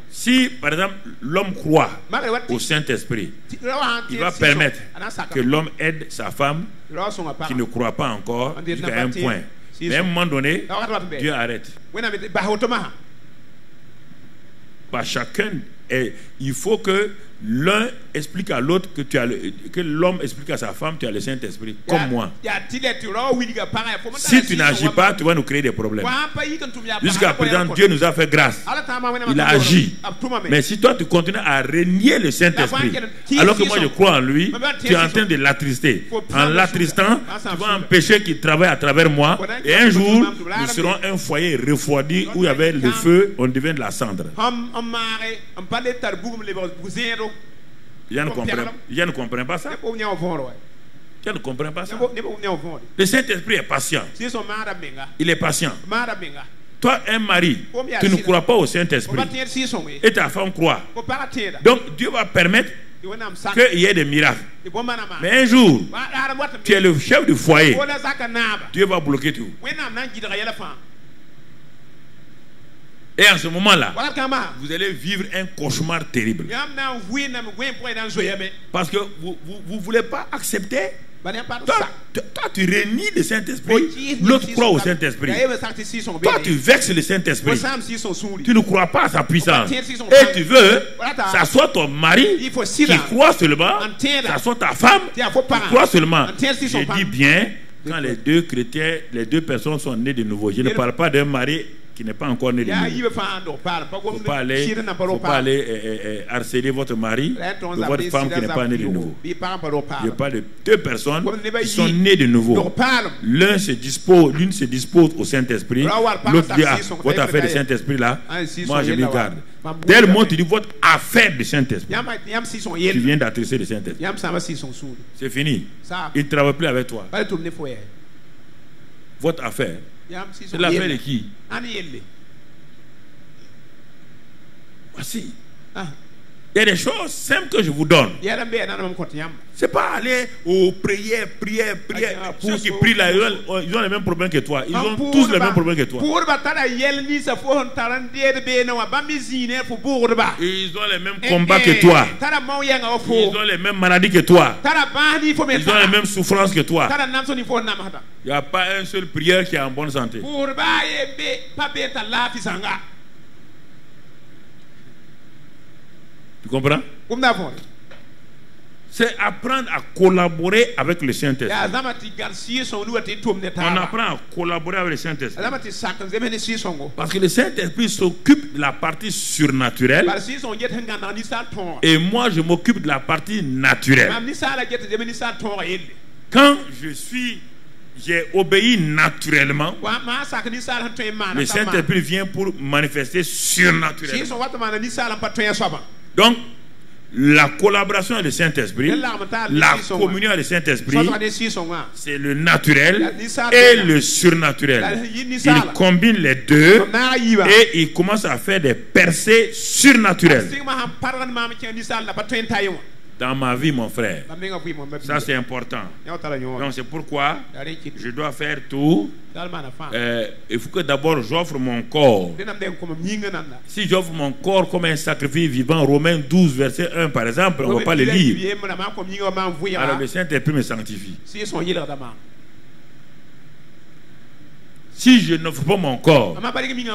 Si par exemple l'homme croit au Saint-Esprit, il va permettre que l'homme aide sa femme qui ne croit pas encore jusqu'à un point. Mais à un moment donné, Dieu arrête. Chacun, il faut que l'un explique à l'autre que l'homme explique à sa femme, tu as le Saint-Esprit, comme moi. Si tu n'agis pas, tu vas nous créer des problèmes. Jusqu'à présent, Dieu nous a fait grâce. Il a agi. Mais si toi, tu continues à renier le Saint-Esprit, alors que moi, je crois en lui, tu es en train de l'attrister. En l'attristant, tu vas empêcher qu'il travaille à travers moi. Et un jour, nous serons un foyer refroidi où il y avait le feu, on devient de la cendre. Je ne comprends pas ça. Je ne comprends pas ça. Le Saint-Esprit est patient. Il est patient. Toi, un mari, tu ne crois pas au Saint-Esprit et ta femme croit. Donc Dieu va permettre qu'il y ait des miracles. Mais un jour, tu es le chef du foyer. Dieu va bloquer tout. Et en ce moment-là, vous allez vivre un cauchemar terrible. Parce que vous ne voulez pas accepter. Toi, tu renies le Saint-Esprit. L'autre croit au Saint-Esprit. Toi, tu vexes le Saint-Esprit. Tu ne crois pas à sa puissance. Et tu veux, ça soit ton mari qui croit seulement, ça soit ta femme qui croit seulement. Je dis bien, quand les deux chrétiens, les deux personnes sont nées de nouveau. Je ne parle pas d'un mari qui n'est pas encore né de nouveau. Il ne faut pas aller harceler votre mari ou votre femme qui n'est pas née de nouveau. Je parle de deux personnes qui sont nées de nouveau. L'une se dispose au Saint-Esprit, l'autre dit, votre affaire du Saint-Esprit là, moi je m'y garde. Dès le moment où tu dis votre affaire du Saint-Esprit, tu viens d'attrister le Saint-Esprit. C'est fini. Il ne travaille plus avec toi. Votre affaire. C'est l'affaire de qui? Voici. Il y a des choses simples que je vous donne. C'est pas aller aux prières. Ceux qui prient là, ils ont les mêmes problèmes que toi. Ils ont tous les mêmes problèmes que toi. Ils ont les mêmes combats que toi. Ils ont les mêmes maladies que toi. Ils ont les mêmes souffrances que toi. Il n'y a pas un seul prière qui est en bonne santé. Tu comprends? C'est apprendre à collaborer avec le Saint-Esprit. On apprend à collaborer avec le Saint-Esprit. Parce que le Saint-Esprit s'occupe de la partie surnaturelle. Et moi, je m'occupe de la partie naturelle. Quand j'ai obéi naturellement, le Saint-Esprit vient pour manifester surnaturellement. Donc, la collaboration avec le Saint-Esprit, la communion avec le Saint-Esprit, c'est le naturel et le surnaturel. Il combine les deux et il commence à faire des percées surnaturelles. dans ma vie, mon frère. Ça, c'est important. Donc, c'est pourquoi je dois faire tout. Il faut que d'abord j'offre mon corps. Si j'offre mon corps comme un sacrifice vivant, Romains 12, verset 1, par exemple, on ne va pas le lire. Alors, le Saint-Esprit me sanctifie. Si je n'offre pas mon corps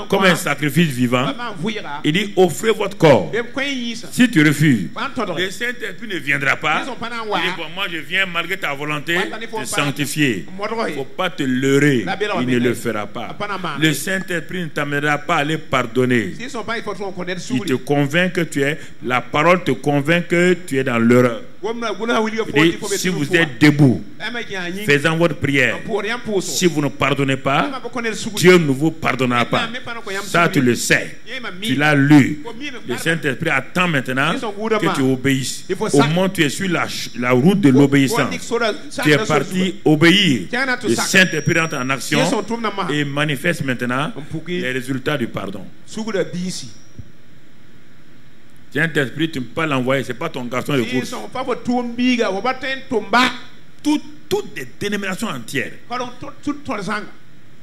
comme un sacrifice vivant, il dit offrez votre corps. Si tu refuses, le Saint-Esprit ne viendra pas. Il dit bon, moi je viens malgré ta volonté te sanctifier. Il ne faut pas te leurrer. Il ne le fera pas. Le Saint-Esprit ne t'amènera pas à les pardonner. Il te convainc que tu es, la parole te convainc que tu es dans l'erreur. Si vous êtes debout, faisant votre prière, si vous ne pardonnez pas, Dieu ne vous pardonnera pas. Ça, tu le sais. Tu l'as lu. Le Saint-Esprit attend maintenant que tu obéisses. Au moment où tu es sur la route de l'obéissance, tu es parti obéir. Le Saint-Esprit rentre en action et manifeste maintenant les résultats du pardon. Saint-Esprit, tu ne peux pas l'envoyer, ce n'est pas ton garçon de course. Toutes des dénominations entières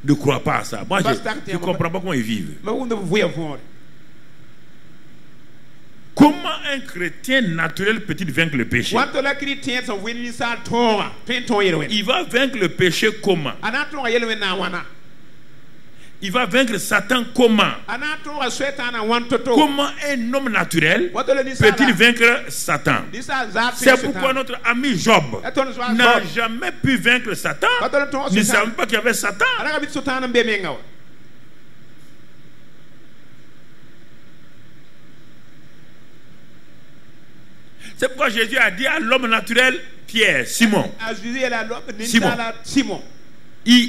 ne croient pas à ça. Moi, je ne comprends pas comment ils vivent. Comment un chrétien naturel peut-il vaincre le péché? Il va vaincre le péché comment? Il va vaincre Satan comment? Comment un homme naturel peut-il vaincre Satan? C'est pourquoi notre ami Job n'a jamais pu vaincre Satan. Ne savait pas qu'il y avait Satan. C'est pourquoi Jésus a dit à l'homme naturel, Pierre, Simon.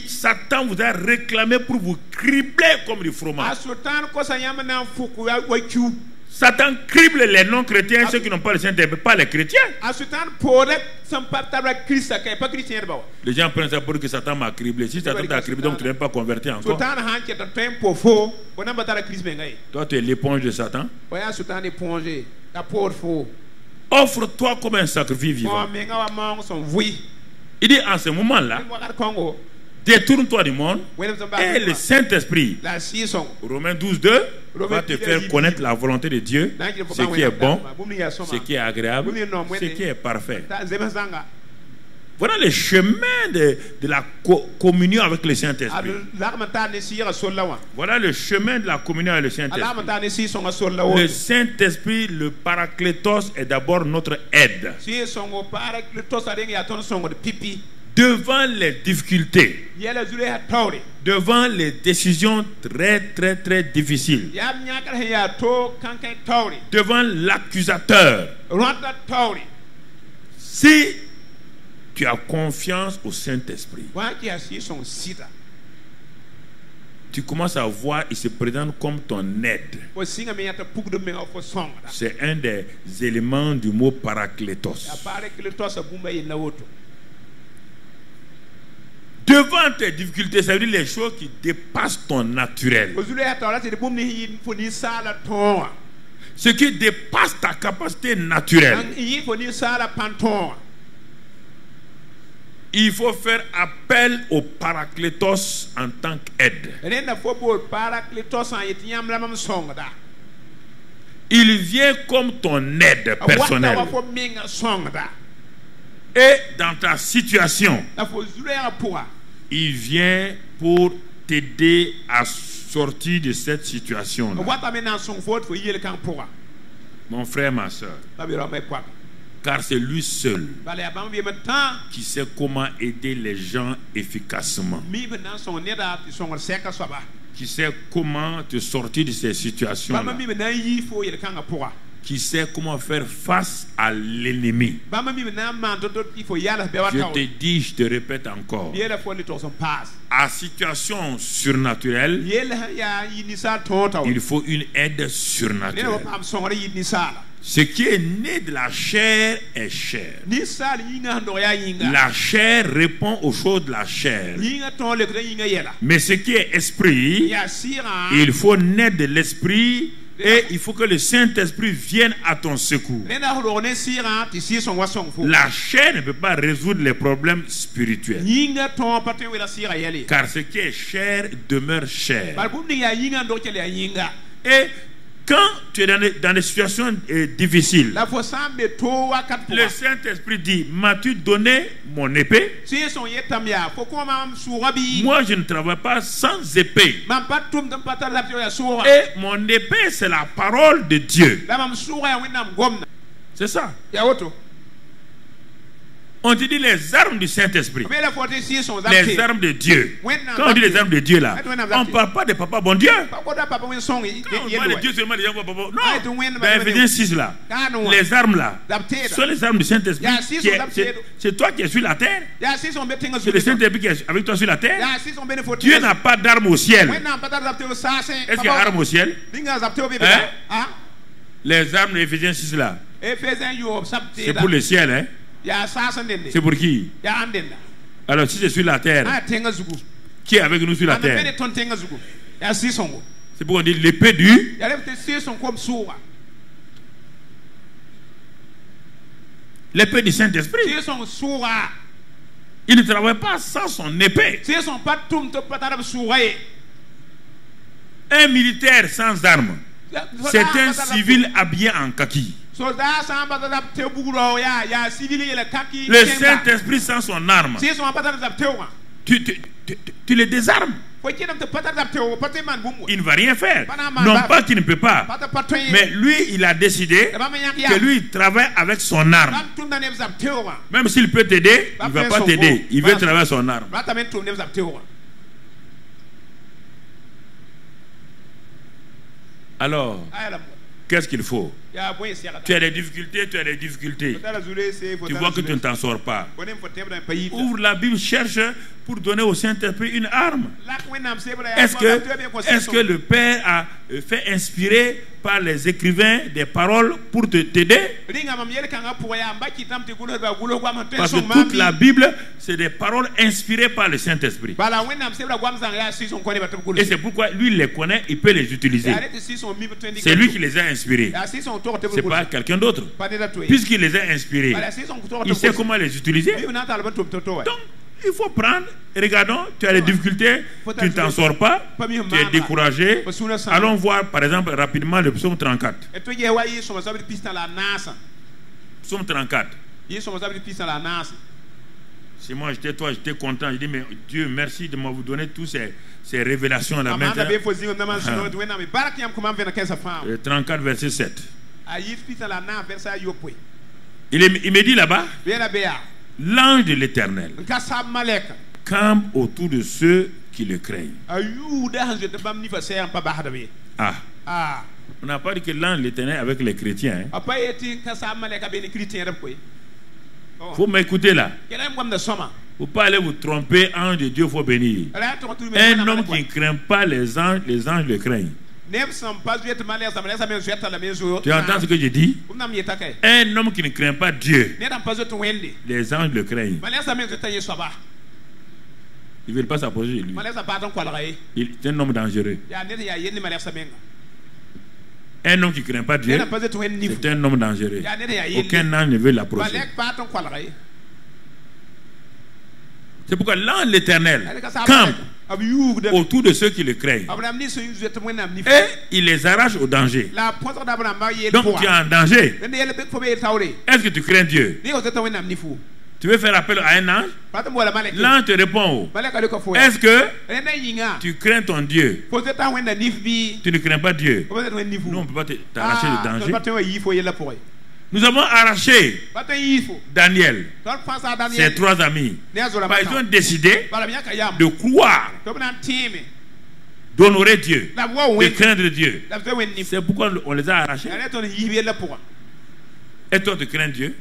Satan vous a réclamé pour vous cribler comme du fromage. Satan crible les non-chrétiens, ceux qui n'ont pas le Saint-Esprit, pas les chrétiens. Les gens prennent ça pour que Satan m'a criblé. Si Satan t'a criblé, donc tu n'es pas converti encore. Toi, tu es l'éponge de Satan. Offre-toi comme un sacrifice vivant. Il dit en ce moment-là, détourne-toi du monde et le Saint-Esprit, Romains 12, 2, va te faire connaître la volonté de Dieu, ce qui est bon, ce qui est agréable, ce qui est parfait. Voilà le chemin de la communion avec le Saint-Esprit. Voilà le chemin de la communion avec le Saint-Esprit. Le Saint-Esprit, le Paraclétos, est d'abord notre aide. Devant les difficultés, devant les décisions très difficiles, devant l'accusateur, si tu as confiance au Saint-Esprit, tu commences à voir, il se présente comme ton aide. C'est un des éléments du mot Paraclétos. Devant tes difficultés, ça veut dire les choses qui dépassent ton naturel. Ce qui dépasse ta capacité naturelle. Il faut faire appel au Paraclétos en tant qu'aide. Il vient comme ton aide personnelle. Et dans ta situation, il vient pour t'aider à sortir de cette situation. Mon frère, ma soeur. Car c'est lui seul qui sait comment aider les gens efficacement. Qui sait comment te sortir de ces situations-là. Qui sait comment faire face à l'ennemi. Je te dis, je te répète encore. À situation surnaturelle, il faut une aide surnaturelle. Ce qui est né de la chair est chair. La chair répond aux choses de la chair. Mais ce qui est esprit, il faut naître de l'esprit. Et il faut que le Saint-Esprit vienne à ton secours. La chair ne peut pas résoudre les problèmes spirituels. Car ce qui est chair demeure chair. Et quand tu es dans des situations difficiles, le Saint-Esprit dit: m'as-tu donné mon épée? Moi, je ne travaille pas sans épée. Et mon épée, c'est la parole de Dieu. C'est ça. On te dit les armes du Saint-Esprit, les armes de Dieu. Quand on dit les armes de Dieu là, on ne parle pas de papa bon Dieu. Quand on parle de Dieu seulement, les gens vont papa. Non, dans Éphésiens 6 là, les armes là sont les armes du Saint-Esprit. C'est toi qui es sur la terre. C'est le Saint-Esprit qui est avec toi sur la terre. Dieu n'a pas d'armes au ciel. Est-ce qu'il y a armes au ciel? Hein? Les armes d'Éphésiens 6 là, c'est pour le ciel, hein? C'est pour qui? Alors si c'est sur la terre, qui est avec nous sur la terre? C'est pour qu'on dit l'épée du... L'épée du Saint-Esprit. Il ne travaille pas sans son épée. Un militaire sans armes, c'est un civil habillé en kaki. Le Saint-Esprit sans son arme, tu le désarmes. Il ne va rien faire. Non pas qu'il ne peut pas, mais lui, il a décidé que lui, il travaille avec son arme. Même s'il peut t'aider, il ne va pas t'aider. Il veut travailler son arme. Alors, qu'est-ce qu'il faut? Tu as des difficultés, tu vois que tu ne t'en sors pas. Ouvre la Bible, cherche pour donner au Saint-Esprit une arme. Est-ce que le Père a fait inspirer par les écrivains des paroles pour t'aider? Parce que toute la Bible, c'est des paroles inspirées par le Saint-Esprit. Et c'est pourquoi lui, il les connaît, il peut les utiliser. C'est lui qui les a inspirés. C'est pas quelqu'un d'autre. Puisqu'il les a inspirés, il sait comment les utiliser. Donc, il faut prendre, regardons, tu as des difficultés, tu ne t'en sors pas, tu es découragé. Allons voir par exemple rapidement le psaume 34. Psaume 34. Si moi j'étais toi, j'étais content, je dis mais Dieu merci de m'avoir donné toutes ces révélations là maintenant. 34 verset 7. Il me dit là-bas, l'ange de l'Éternel campe autour de ceux qui le craignent. Ah, on n'a pas dit que l'ange de l'Éternel avec les chrétiens. Faut m'écouter là. Faut pas aller vous tromper, ange de Dieu, faut bénir. Un homme qui ne craint pas les anges le craignent. Tu entends ce que je dis? Un homme qui ne craint pas Dieu, les anges le craignent. Ils ne veulent pas s'approcher de lui. Il est un homme dangereux. Un homme qui ne craint pas Dieu, c'est un homme dangereux. Aucun ange ne veut l'approcher. C'est pourquoi l'ange de l'Éternel campe autour de ceux qui le craignent. Et il les arrache au danger. Donc tu es en danger. Est-ce que tu crains Dieu? Tu veux faire appel à un ange? L'ange te répond. Est-ce que tu crains ton Dieu? Tu ne crains pas Dieu? Non, on ne peut pas t'arracher le danger. Nous avons arraché Daniel, ses 3 amis. Ils ont décidé de croire, d'honorer Dieu, de craindre Dieu. C'est pourquoi on les a arrachés. Et toi, tu crains Dieu?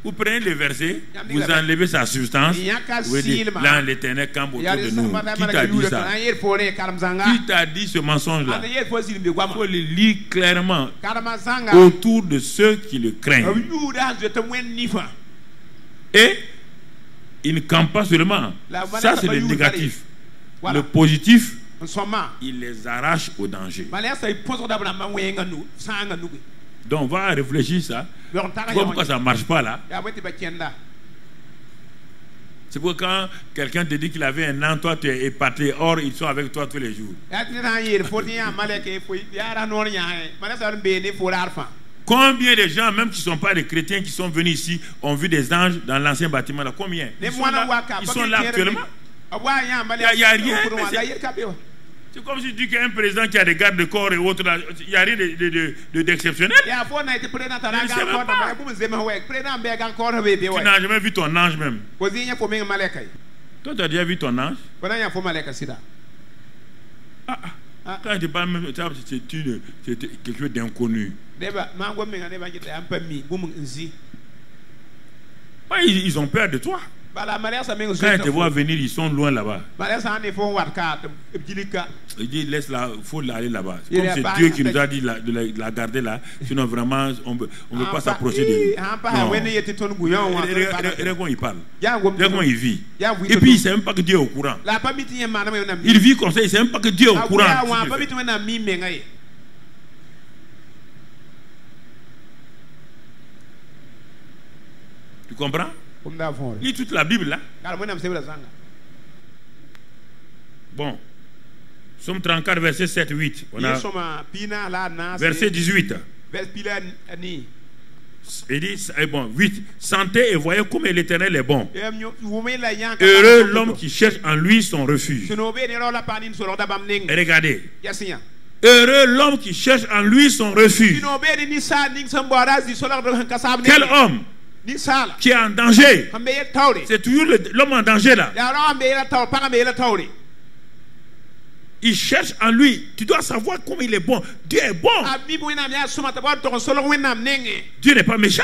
Vous prenez le verset, vous enlevez sa substance, vous dites l'ange de l'Éternel campe autour de nous. Qui t'a dit ça? Qui t'a dit ce mensonge-là? Il faut le lire clairement. Autour de ceux qui le craignent. Et il ne campe pas seulement. Ça, c'est le négatif. Le positif, il les arrache au danger. Donc on va réfléchir ça. Pourquoi ça ne marche pas là? C'est pourquoi quand quelqu'un te dit qu'il avait un an, toi tu es épaté, or ils sont avec toi tous les jours. Combien de gens, même qui ne sont pas des chrétiens, qui sont venus ici, ont vu des anges dans l'ancien bâtiment là? Combien? Ils sont là actuellement. Il n'y a rien. C'est comme si tu dis qu'il y a un président qui a des gardes de corps et autres là. Il n'y a rien d'exceptionnel. Tu n'as jamais vu ton ange même. Toi, tu as déjà vu ton ange? Quand je parle même, c'est quelque chose d'inconnu. Ils ont peur de toi. Quand ils te voient venir, ils sont loin là-bas. Il dit, laisse-la, il faut aller là-bas. Comme c'est Dieu qui nous a dit de la garder là, sinon vraiment, on ne peut pas s'approcher de lui. Regarde comment il parle. Regarde comment il vit. Et puis, il ne sait même pas que Dieu est au courant. Il vit comme ça, il ne sait même pas que Dieu est au courant. Tu comprends? Lis toute la Bible là. Bon. Somme 34, verset 7, 8. On a verset 18. Il dit, bon, 8. Sentez et voyez comme l'Éternel est bon. Heureux l'homme qui cherche en lui son refuge. Et regardez. Heureux l'homme qui cherche en lui son refuge. Quel homme qui est en danger? C'est toujours l'homme en danger là. Il cherche en lui. Tu dois savoir comment il est bon. Dieu est bon. Dieu n'est pas méchant.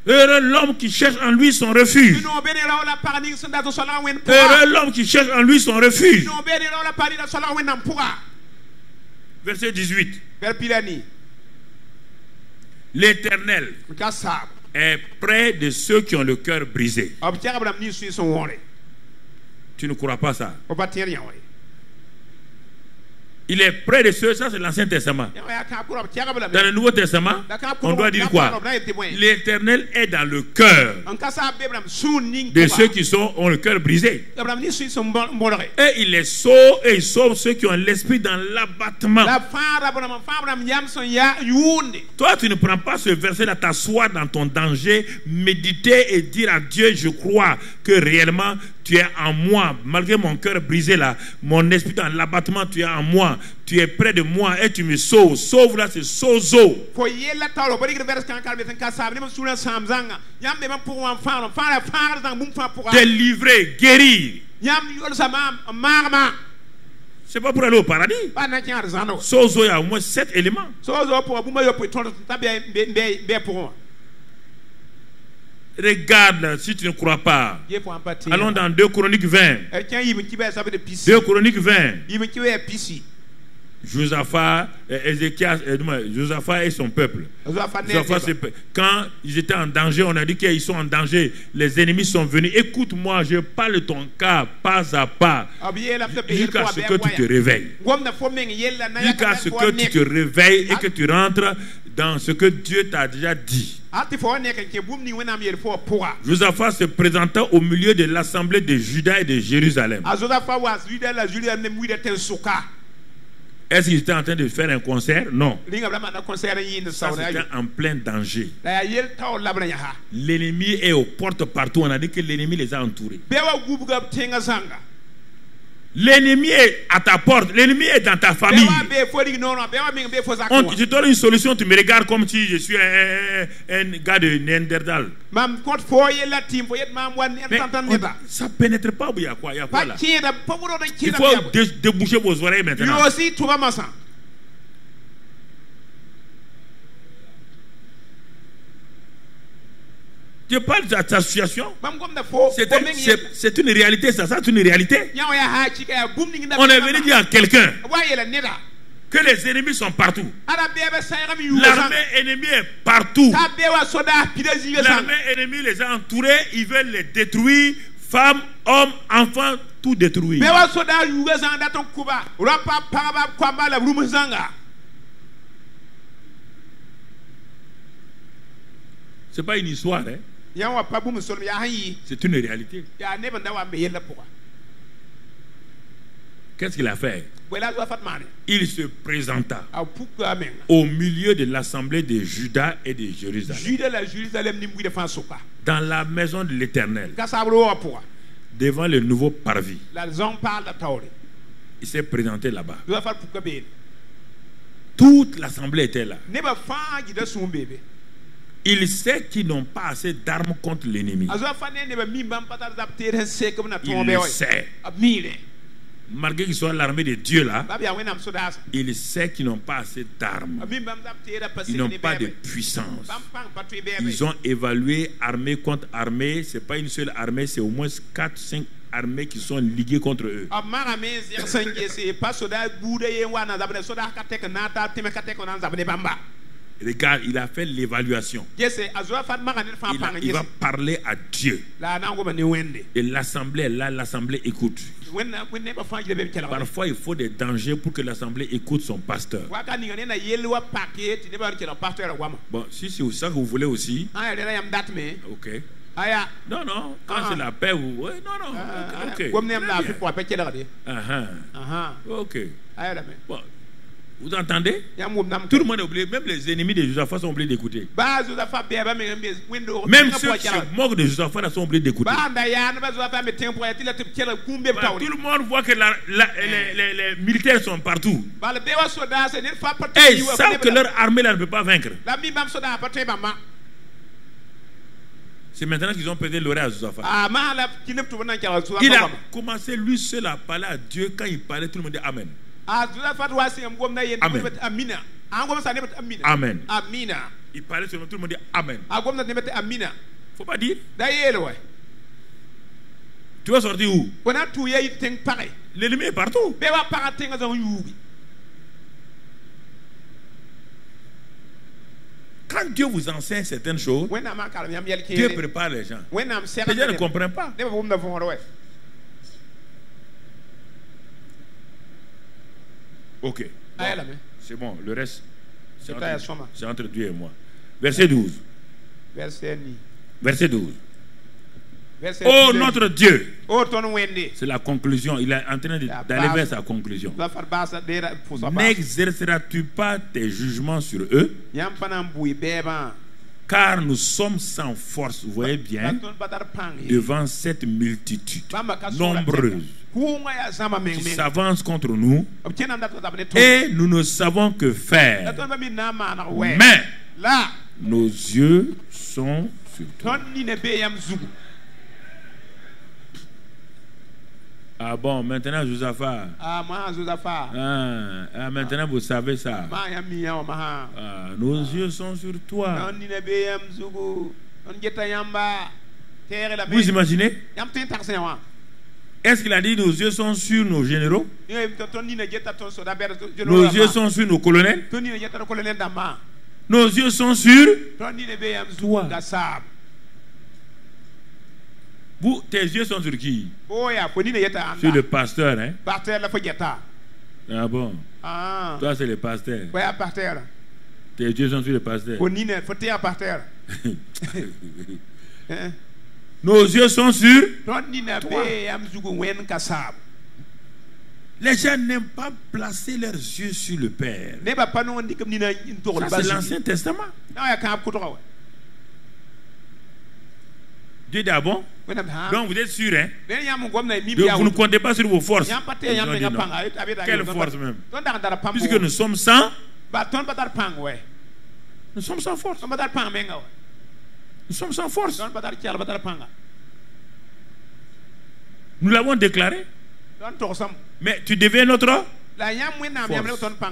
Heureux l'homme qui cherche en lui son refuge. Heureux l'homme qui cherche en lui son refuge. Verset 18. L'Éternel est près de ceux qui ont le cœur brisé. Tu ne crois pas ça? Il est près de ceux, ça c'est l'Ancien Testament. Dans le Nouveau Testament, on doit dire quoi? L'Éternel est dans le cœur de ceux qui ont le cœur brisé. Et il les sauve, et il sauve ceux qui ont l'esprit dans l'abattement. Toi, tu ne prends pas ce verset-là, t'asseoir dans ton danger, méditer et dire à Dieu, je crois que réellement tu es en moi, malgré mon cœur brisé là, mon esprit dans l'abattement, tu es en moi, tu es près de moi et tu me sauves. Sauve là, c'est sozo. Délivrer, guérir. C'est pas pour aller au paradis. Sozo, il y a au moins 7 éléments. Regarde si tu ne crois pas. Allons dans 2 Chroniques 20. 2 Chroniques 20. Josaphat, Josaphat et son peuple. Quand ils étaient en danger, on a dit qu'ils sont en danger. Les ennemis sont venus. Écoute-moi, je parle de ton cas pas à pas. Jusqu'à ce que tu te réveilles. Jusqu'à ce que tu te réveilles et que tu rentres dans ce que Dieu t'a déjà dit. Josaphat se présenta au milieu de l'assemblée de Juda et de Jérusalem. Est-ce qu'il était en train de faire un concert? Non. Ça, c'était en plein danger. L'ennemi est aux portes partout. On a dit que l'ennemi les a entourés. L'ennemi est à ta porte. L'ennemi est dans ta famille. Je te donne une solution. Tu me regardes comme si je suis un gars de Néandertal. Mais ça ne pénètre pas. Il y a quoi là? Il faut déboucher vos oreilles maintenant. Je parle de ta situation. C'est une réalité, ça c'est une réalité. On est venu dire à quelqu'un que les ennemis sont partout. L'armée ennemie est partout. L'armée ennemie les a entourés, ils veulent les détruire, femmes, Homme, enfant, tout détruit. C'est pas une histoire, hein? C'est une réalité. Qu'est-ce qu'il a fait? Il se présenta au milieu de l'assemblée de Juda et de Jérusalem, dans la maison de l'Éternel, devant le nouveau parvis. Il s'est présenté là-bas. Toute l'assemblée était là. Il sait qu'ils n'ont pas assez d'armes contre l'ennemi. Il le sait. Malgré qu'ils soient l'armée de Dieu là, il sait qu'ils n'ont pas assez d'armes. Ils n'ont pas de puissance. Ils ont évalué armée contre armée. Ce n'est pas une seule armée, c'est au moins 4-5 armées qui sont liguées contre eux. Regarde, il a fait l'évaluation. Il va parler à Dieu. Et l'assemblée est là, l'assemblée écoute. Parfois, il faut des dangers pour que l'assemblée écoute son pasteur. Bon, si c'est ça que vous voulez aussi. Ok. Non, non. Quand c'est la paix, vous. Non, non. Ok. Ok. Bon. Vous entendez? Tout le monde est oublié. Même les ennemis de Josaphat sont oubliés d'écouter. Même ceux qui se moquent de Josaphat sont oubliés d'écouter. Tout le monde voit que les militaires sont partout. Et ils savent que leur armée là ne peut pas vaincre. C'est maintenant qu'ils ont pété l'oreille à Josaphat. Il a commencé lui seul à parler à Dieu. Quand il parlait, tout le monde dit Amen. Amen. Amen. Il parlait seulement, tout le monde dit Amen. Faut pas dire. Tu vas sortir où? L'ennemi est partout. Quand Dieu vous enseigne certaines choses, Dieu prépare les gens. Les gens ne comprennent pas. Ok. Bon, c'est bon. Le reste, c'est entre Dieu et moi. Verset 12. Verset 12. Oh notre Dieu. C'est la conclusion. Il est en train d'aller vers sa conclusion. N'exerceras-tu pas tes jugements sur eux? Car nous sommes sans force, vous voyez bien, devant cette multitude nombreuse qui s'avance contre nous, et nous ne savons que faire. Mais nos yeux sont sur toi. Ah bon, maintenant Josaphat. Maintenant vous savez ça. Nos yeux sont sur toi. Vous imaginez? Est-ce qu'il a dit nos yeux sont sur nos généraux? Nos yeux sont sur nos colonels? Nos yeux sont sur toi. Vous, tes yeux sont sur qui? Sur le pasteur, hein? Ah bon? Toi, c'est le pasteur. Tes yeux sont sur le pasteur. Nos yeux sont sur toi. Les gens n'aiment pas placer leurs yeux sur le Père. Ça, c'est l'Ancien Testament. Dieu dit ah bon? Donc vous êtes sûr, hein? Vous ne comptez pas sur vos forces. Dit, non. Quelle force même? Puisque nous sommes sans. Nous sommes sans force. Nous sommes sans force. Nous l'avons déclaré. Mais tu deviens notre force.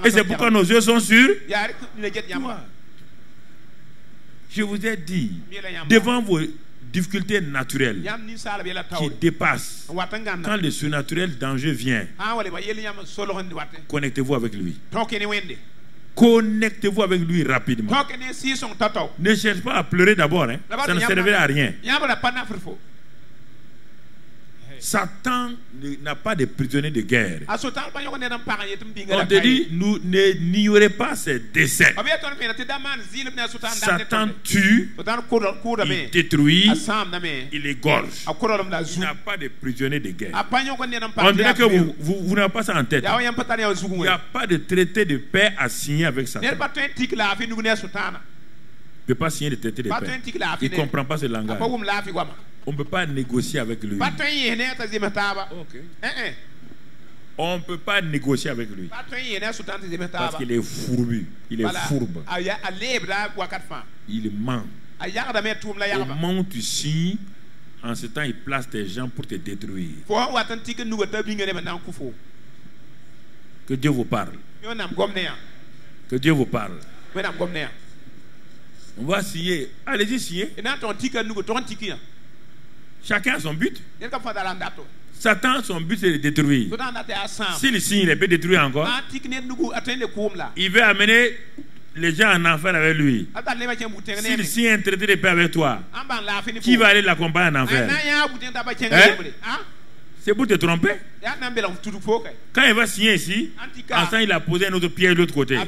Et c'est pourquoi nos yeux sont sûrs. Je vous ai dit, devant vos difficultés naturelles qui dépassent, quand le surnaturel danger vient, connectez-vous avec lui. Connectez-vous avec lui rapidement. Ne cherchez pas à pleurer d'abord, hein. Ça ne servira à rien. Satan n'a pas de prisonniers de guerre. On te dit, n'y aurait pas ses desseins. Satan tue, il détruit, il égorge. Il n'a pas de prisonniers de guerre. On dirait que vous n'avez pas ça en tête. Il n'y a pas de traité de paix à signer avec Satan. Il ne peut pas signer de traité de paix. Il ne comprend pas ce langage. On ne peut pas négocier avec lui. On ne peut pas négocier avec lui. Parce qu'il est fourbu. Il est fourbe. Il ment. Au moment où tu signes, en ce temps, il place tes gens pour te détruire. Que Dieu vous parle. Que Dieu vous parle. On va signer. Allez-y, signer. Chacun a son but. Satan, son but, c'est de détruire. S'il signe, il peut détruire encore. Il veut amener les gens en enfer avec lui. S'il signe un traité de paix avec toi, qui va aller l'accompagner en enfer? C'est pour te tromper. Quand il va signer ici, ensemble, il a posé un autre pied de l'autre côté.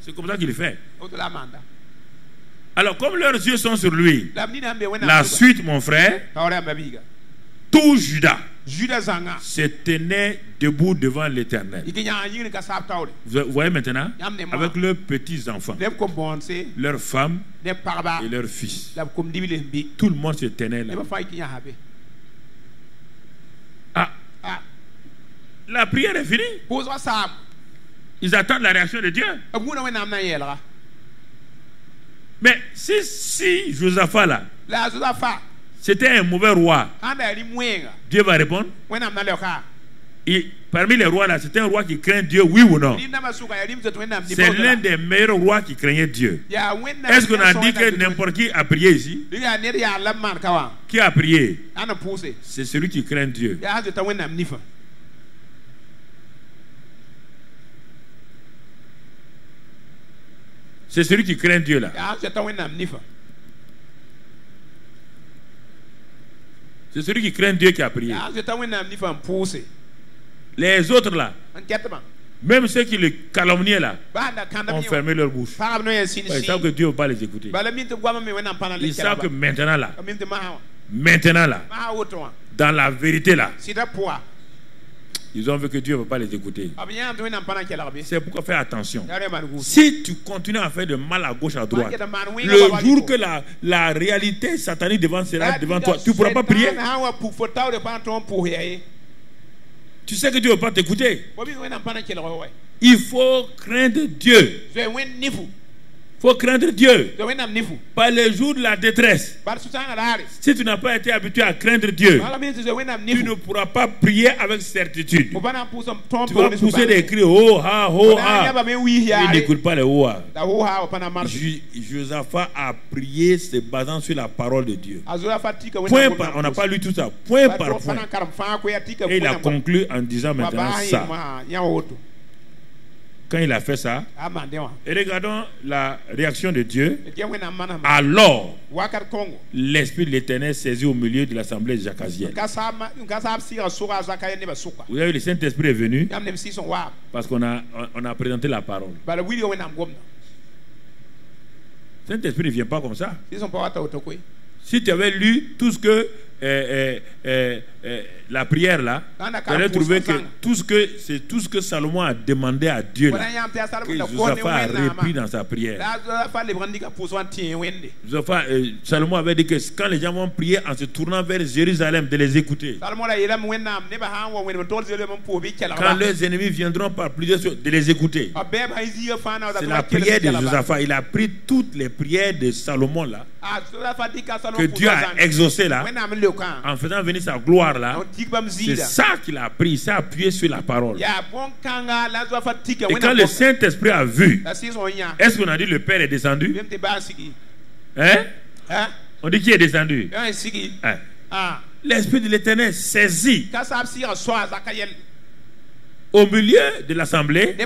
C'est comme ça qu'il fait. Alors, comme leurs yeux sont sur lui, la suite, mon frère, tout Judas se tenait debout devant l'Éternel. Vous voyez maintenant, avec leurs petits-enfants, leurs femmes et leurs fils. Tout le monde se tenait là. Ah, la prière est finie. Ils attendent la réaction de Dieu. Mais si Josaphat là, c'était un mauvais roi, Dieu va répondre. Et parmi les rois là, c'était un roi qui craint Dieu, oui ou non? C'est l'un des meilleurs rois qui craignait Dieu. Est-ce qu'on a dit que n'importe qui a prié ici? Qui a prié? C'est celui qui craint Dieu. C'est celui qui craint Dieu là. C'est celui qui craint Dieu qui a prié. Les autres là, même ceux qui le calomniaient là, ont fermé leur bouche. Ils savent que Dieu ne va pas les écouter. Ils savent que maintenant là, dans la vérité là, ils ont vu que Dieu ne va pas les écouter. C'est pourquoi faire attention. Si tu continues à faire de mal à gauche à droite, le jour que la réalité satanique sera devant toi, tu ne pourras pas prier. Tu sais que Dieu ne va pas t'écouter. Il faut craindre Dieu. Il faut craindre Dieu. Par les jours de la détresse, si tu n'as pas été habitué à craindre Dieu, tu ne pourras pas prier avec certitude. Tu vas pousser des cris oh ha oh ha. Il n'écoute pas les oh ha. Josaphat a prié se basant sur la parole de Dieu. Point par, on n'a pas lu tout ça, point par point. Et il a conclu en disant maintenant ça. Quand il a fait ça, et regardons la réaction de Dieu. Alors, l'Esprit de l'Éternel saisit au milieu de l'assemblée de Jacaziel. Vous avez vu, le Saint-Esprit est venu parce qu'on a présenté la parole. Le Saint-Esprit ne vient pas comme ça. Si tu avais lu tout ce que la prière là, tu allais trouver que c'est tout ce que Salomon a demandé à Dieu là, que Josaphat a repris dans sa prière. Salomon avait dit que quand les gens vont prier en se tournant vers Jérusalem, de les écouter. Quand leurs ennemis viendront par plusieurs choses, de les écouter. C'est la prière de Josaphat. Il a pris toutes les prières de Salomon là, que Dieu a exaucé là, en faisant venir sa gloire là. C'est ça qu'il a pris. Il s'est appuyé sur la parole. Et quand le Saint-Esprit a vu, est-ce qu'on a dit le Père est descendu? Hein? On dit qui est descendu? Hein? L'Esprit de l'Éternel saisit au milieu de l'assemblée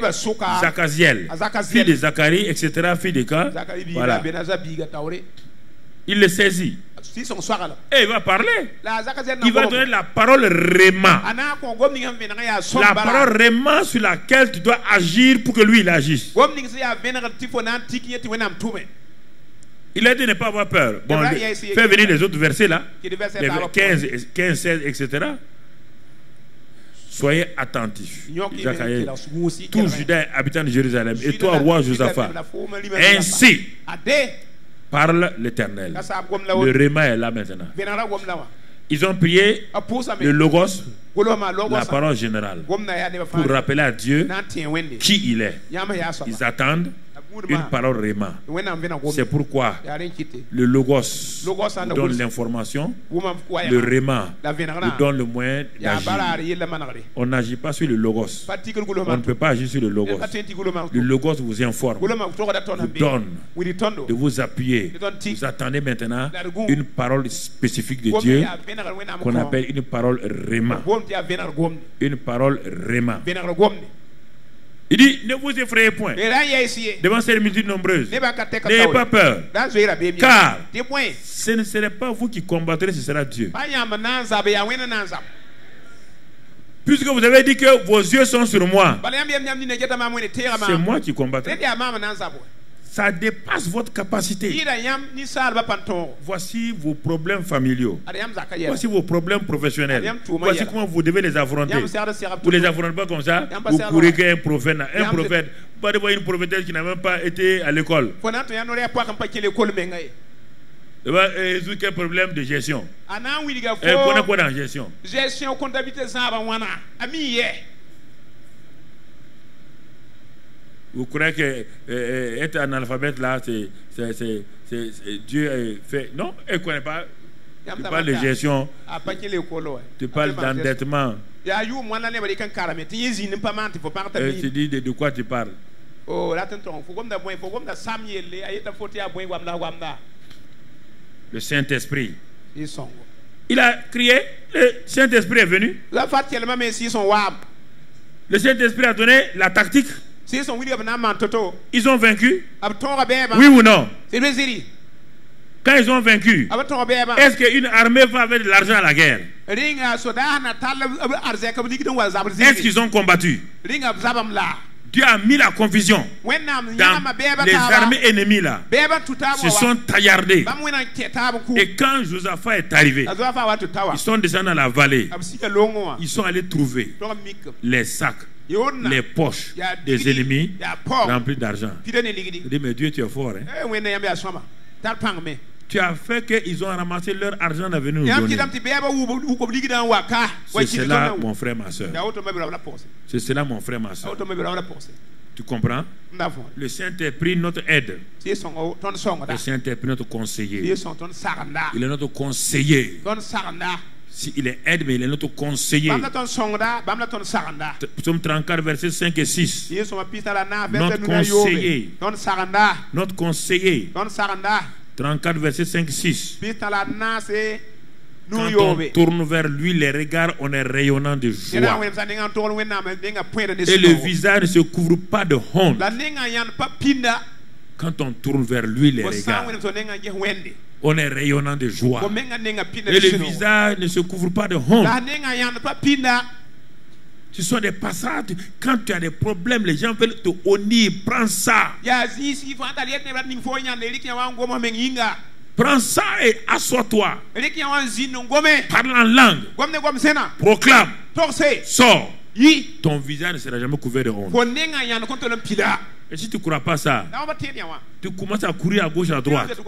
Jacaziel, fille de Zacharie, etc., fille de Can. Voilà. Il le saisit. Et il va parler. Il va donner la parole réma. La parole réma sur laquelle tu dois agir pour que lui il agisse. Il a dit ne pas avoir peur. Bon, fais venir les autres versets là. Les 15, 16, etc. Soyez attentifs. Tout Juda habitant de Jérusalem. Et toi, roi Josaphat. Ainsi parle l'Éternel. Le réma est là maintenant. Ils ont prié le logos, la parole générale, pour rappeler à Dieu qui il est. Ils attendent une parole réma. C'est pourquoi le logos nous donne l'information, le réma nous donne le moyen d'agir. On n'agit pas sur le logos. On ne peut pas agir sur le logos. Le logos vous informe, vous donne, de vous appuyer. Vous attendez maintenant une parole spécifique de Dieu qu'on appelle une parole réma. Une parole réma. Il dit, ne vous effrayez point devant ces multitudes nombreuses. N'ayez pas peur. Car ce ne serait pas vous qui combattrez, ce sera Dieu. Puisque vous avez dit que vos yeux sont sur moi, c'est moi qui combattrai. Ça dépasse votre capacité. Voici vos problèmes familiaux. Voici vos problèmes professionnels. Voici comment vous devez les affronter. Vous ne les affrontez pas comme ça. Vous courez qu'un prophète. Un prophète. Pas de voir une prophétesse qui n'a même pas été à l'école. Résoudre quel problème de gestion. On a quoi dans la gestion? Gestion, comptabilité, ça va. Vous croyez que être analphabète là, c'est Dieu fait. Non, elle ne connaît pas. Tu parles de gestion. Tu parles d'endettement. Tu dis de quoi tu parles? Le Saint-Esprit. Il a crié, le Saint-Esprit est venu. Le Saint-Esprit a donné la tactique. Ils ont vaincu. Oui ou non? Quand ils ont vaincu, est-ce qu'une armée va avec de l'argent à la guerre? Est-ce qu'ils ont combattu? Dieu a mis la confusion dans les armées ennemies là. Se sont taillardés. Et quand Josaphat est arrivé, ils sont descendus dans la vallée. Ils sont allés trouver les sacs, les poches des ennemis remplis d'argent. Il dit, mais Dieu, tu es fort. Hein? Tu as fait qu'ils ont ramassé leur argent à venir nous donner. C'est cela, mon frère, ma soeur. C'est cela, mon frère, ma soeur. Tu comprends? Le Saint-Esprit, notre aide. Le Saint-Esprit, notre conseiller. Il est notre conseiller. Il est aide, mais il est notre conseiller. Psaume 34, versets 5 et 6. Notre conseiller. Notre conseiller. 34, verset 5 et 6. Quand on tourne vers lui, les regards, on est rayonnant de joie. Et le visage ne se couvre pas de honte. Quand on tourne vers lui, les regards, on est rayonnant de joie. Et le visage ne se couvre pas de honte. Ce sont des passages. Quand tu as des problèmes, les gens veulent te honnir. Prends ça. Prends ça et assois-toi. Parle en langue. Proclame. Sors. Ton visage ne sera jamais couvert de honte. Et si tu ne crois pas ça, tu commences à courir à gauche, à droite.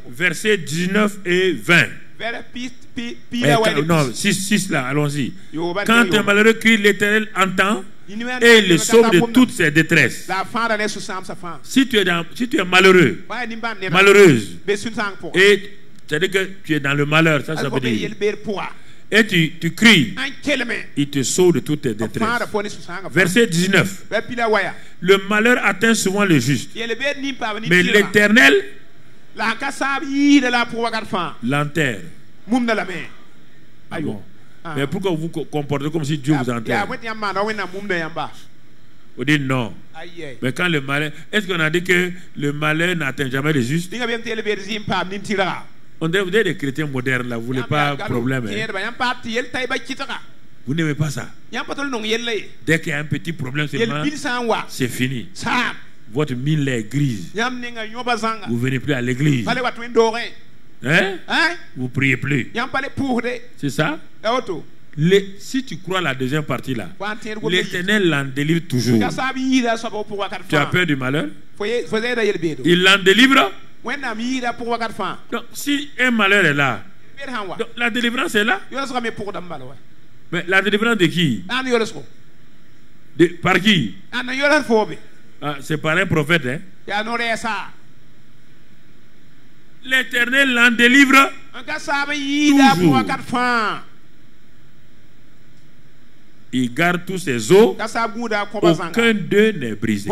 Versets 19 et 20. Non, 6 là, allons-y. Quand un malheureux crie, l'Éternel entend et le sauve de toutes ses détresses. Si tu es malheureux, malheureuse, et c'est-à-dire que tu es dans le malheur, ça veut dire. Et tu cries, il te sauve de toutes tes détresses. Verset 19. Le malheur atteint souvent le juste, mais l'Éternel l'enterre. Ah bon. Mais pourquoi vous vous comportez comme si Dieu vous enterre? Vous dites non. Mais quand le malheur, est-ce qu'on a dit que le malheur n'atteint jamais le juste? On dirait vous êtes des chrétiens modernes là, vous voulez pas de problème. Vous n'aimez pas ça. Dès qu'il y a un petit problème, c'est fini. Votre mine est grise. Vous ne venez plus à l'église. Hein? Vous ne priez plus. C'est ça? Si tu crois à la deuxième partie là, l'Éternel l'en délivre toujours. Tu as peur du malheur? Il l'en délivre? Donc, si un malheur est là, donc, la délivrance est là. Mais la délivrance de qui? Par qui? C'est par un prophète. Hein? L'Éternel l'en délivre toujours. Il garde tous ses os. Aucun d'eux n'est brisé.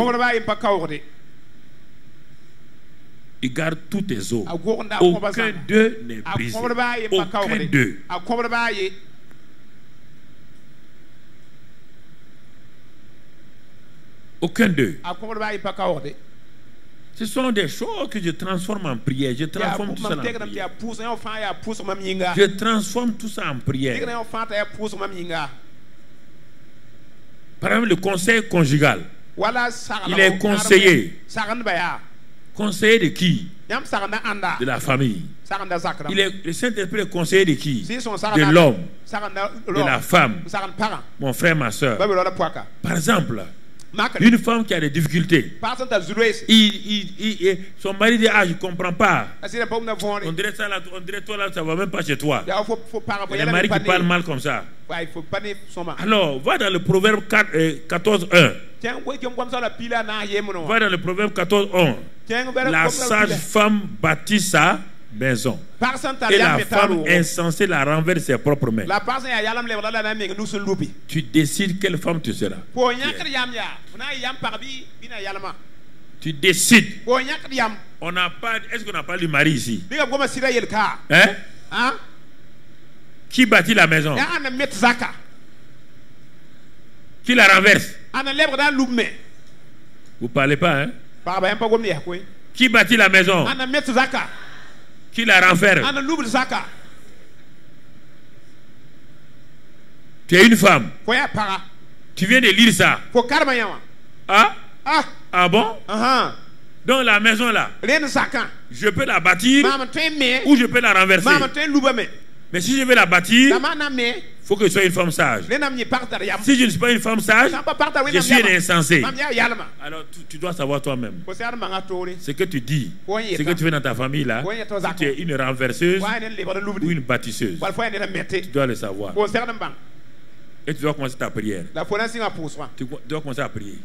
Il garde tous tes os. Aucun d'eux n'est brisé. Aucun d'eux. Aucun d'eux. Ce sont des choses que je transforme en prière. Je transforme tout ça en prière. Je transforme tout ça en prière. Par exemple, le conseil conjugal. Il est conseiller. Conseiller de qui? De la famille. Le Saint-Esprit est conseiller de qui? De l'homme, de la femme, mon frère, ma soeur. Par exemple, une femme qui a des difficultés, son mari dit: ah, je ne comprends pas. On dirait ça là, toi là, ça ne va même pas chez toi. Il y a un mari qui parle mal comme ça. Alors, va dans le Proverbe 14:1. Va dans le Proverbe 14:1. La sage femme bâtit sa maison, et la femme insensée la renverse de ses propres mains. Tu décides quelle femme tu seras. Tu décides. On n'a pas. Est-ce qu'on n'a pas du mari ici? Hein? Qui bâtit la maison? Qui la renverse? Vous parlez pas, hein? Qui bâtit la maison? Qui la renferme? Tu es une femme. Tu viens de lire ça. Ah bon? Donc la maison là, je peux la bâtir ou je peux la renverser. Mais si je veux la bâtir, il faut que je sois une femme sage. Si je ne suis pas une femme sage, je suis un insensé. Alors tu dois savoir toi-même ce que tu dis, ce que tu fais dans ta famille là. Si tu es une renverseuse ou une bâtisseuse, tu dois le savoir. Et tu dois commencer ta prière. Tu dois commencer à prier.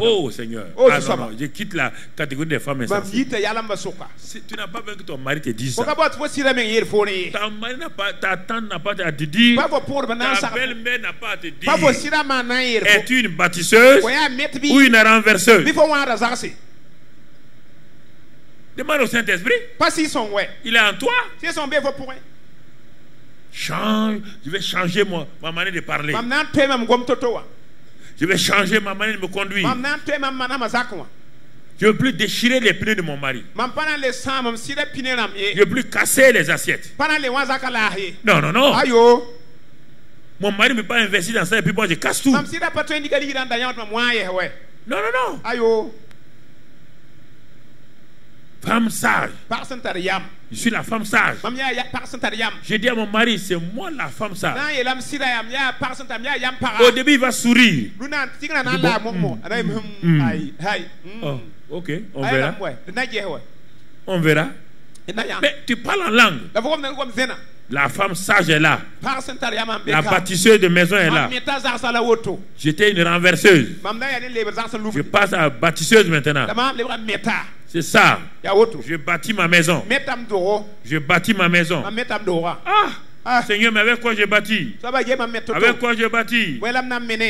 Oh Seigneur, non, je quitte la catégorie des femmes insensées. Tu n'as pas besoin que ton mari te dise ça. Ta mari n'a pas, ta tante n'a pas à te dire. Ta belle-mère n'a pas à te dire. Es-tu une bâtisseuse ou une renverseuse? Demande au Saint-Esprit. Il est en toi. Change, je vais changer ma manière de parler. Je vais changer ma manière de me conduire. Je ne veux plus déchirer les pneus de mon mari. Je ne veux plus casser les assiettes. Non, non, non. Mon mari ne peut pas investir dans ça et puis moi je casse tout. Non, non, non. Femme sage. Je suis la femme sage. Je dis à mon mari, c'est moi la femme sage. Au début, il va sourire. Oh, ok, on verra. On verra. Mais tu parles en langue. La femme sage est là. La bâtisseuse de maison est là. J'étais une renverseuse. Je passe à bâtisseuse maintenant. C'est ça. Je bâtis ma maison. Je bâtis ma maison. Ah, Seigneur, mais avec quoi je bâtis? Avec quoi je bâtis?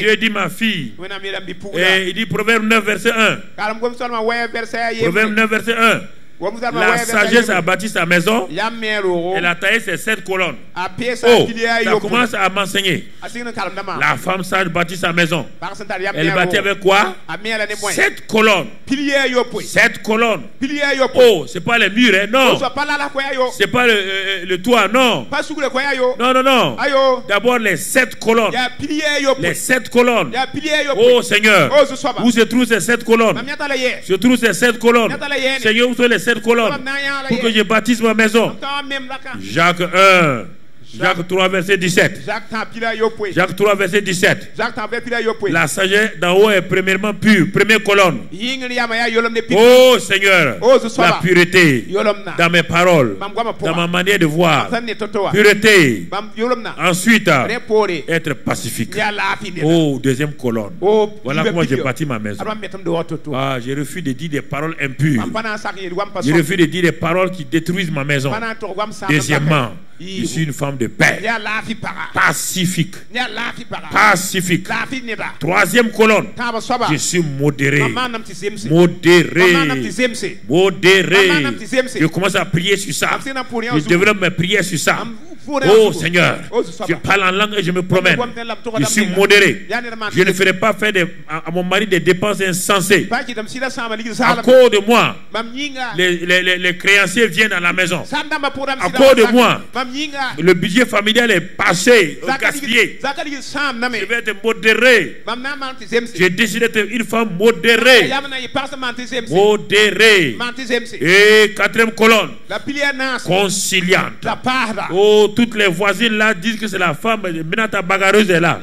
Dieu dit ma fille. Et il dit Proverbe 9, verset 1. Proverbe 9, verset 1. La sagesse a bâti sa maison. Elle a taillé ses 7 colonnes. Oh, ça commence à m'enseigner. La femme sage bâtit sa maison. Elle bâtit avec quoi? 7 colonnes. 7 colonnes. Oh, c'est pas les murs, hein? Non. C'est pas le toit, non. Non, non, non. D'abord les 7 colonnes. Les 7 colonnes. Oh Seigneur, où se trouvent ces 7 colonnes? Se trouvent ces 7 colonnes. Seigneur, où sont les 7 colonnes pour que je bâtisse ma maison? Jacques 1. Jacques 3, verset 17. Jacques 3, verset 17. La sagesse d'en haut est premièrement pure. Première colonne. Oh Seigneur, la pureté dans mes paroles, dans ma manière de voir. Pureté. Ensuite, être pacifique. Oh, deuxième colonne. Voilà comment j'ai bâti ma maison. Ah, je refuse de dire des paroles impures. Je refuse de dire des paroles qui détruisent ma maison. Deuxièmement, je suis une femme de paix. Pacifique. Pacifique. Troisième colonne. Je suis modéré. Modéré. Modéré. Je commence à prier sur ça. Je développe mes prières sur ça. Oh Seigneur, je parle en langue et je me promène. Je suis modéré. Je ne ferai pas faire à mon mari des dépenses insensées. À cause de moi, les créanciers viennent dans la maison. À cause de moi, le budget familial est passé, gaspillé. Je vais être modéré. J'ai décidé d'être une femme modérée. Modérée. Et quatrième colonne, conciliante. Oh, toutes les voisines là disent que c'est la femme Minata bagarreuse est là.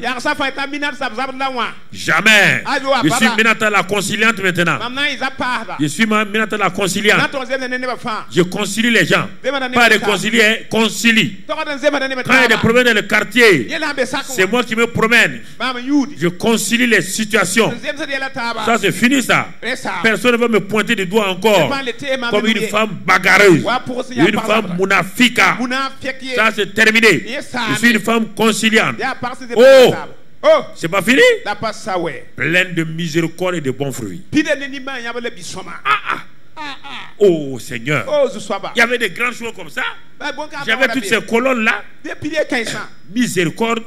Jamais. Je suis Minata la conciliante maintenant. Je suis Minata la conciliante. Je concilie les gens. Pas réconcilier, concilie. Quand il y a des problèmes dans le quartier, c'est moi qui me promène. Je concilie les situations. Ça c'est fini ça. Personne ne va me pointer du doigt encore comme une femme bagarreuse, une femme munafika. Ça c'est terminé. Je suis une femme conciliante. Oh, c'est pas fini? Pleine de miséricorde et de bons fruits. Oh Seigneur, il y avait des grandes choses comme ça. J'avais toutes ces colonnes là. Miséricorde.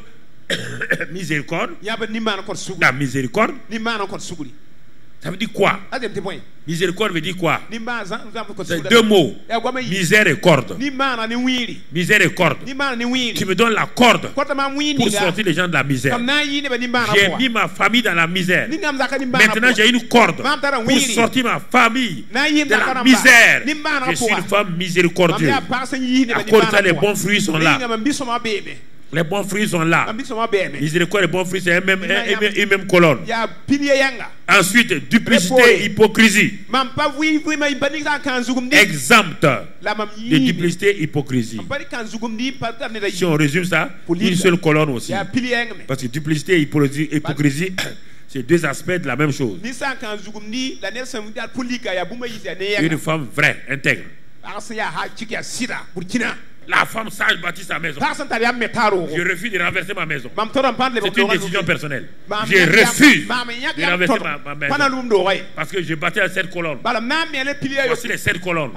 Miséricorde. La miséricorde. Ça veut dire quoi? Miséricorde veut dire quoi? C'est deux mots. Misère et corde. Misère et corde. Tu me donnes la corde pour sortir les gens de la misère. J'ai mis ma famille dans la misère. Maintenant j'ai une corde pour sortir ma famille de la misère. Je suis une femme miséricordieuse. À cause de ça, les bons fruits sont là. Les bons fruits sont là. Miséricorde et les bons fruits, c'est une même colonne. Ensuite, duplicité, hypocrisie. Exempte de duplicité, hypocrisie. Si on résume ça, une seule colonne aussi. Parce que duplicité et hypocrisie, c'est deux aspects de la même chose. Une femme vraie, intègre. La femme sage bâtit sa maison. Je refuse de renverser ma maison. C'est une décision personnelle. Je refuse de renverser ma maison. Parce que je bâtis à 7 colonnes. Voici les 7 colonnes.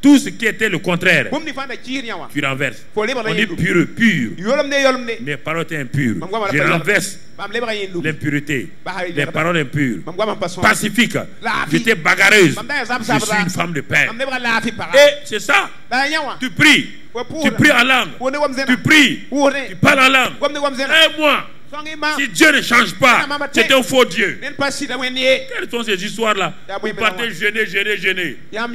Tout ce qui était le contraire, tu renverses. On dit pur. Mes paroles étaient impures. Je renverse l'impureté. Les paroles impures. Pacifique. J'étais bagarreuse. Je suis une femme de paix. Et c'est ça. Tu pries. Tu pries en langue. Tu pries. Tu parles en langue. Et moi, si Dieu ne change pas, c'est un faux Dieu. Quelles sont ces histoires-là? Vous partez jeûner. Vous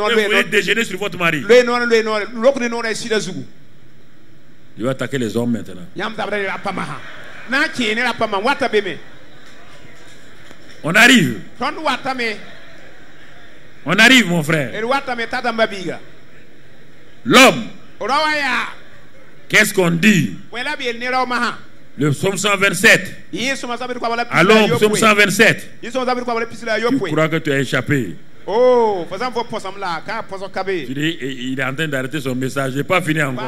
voulez déjeuner sur votre mari. Je vais attaquer les hommes maintenant. On arrive. On arrive, mon frère. L'homme. Qu'est-ce qu'on dit? Le psaume 127. Allons, psaume 127. Tu crois que tu as échappé? Oh, il est en train d'arrêter son message. Je n'ai pas fini encore.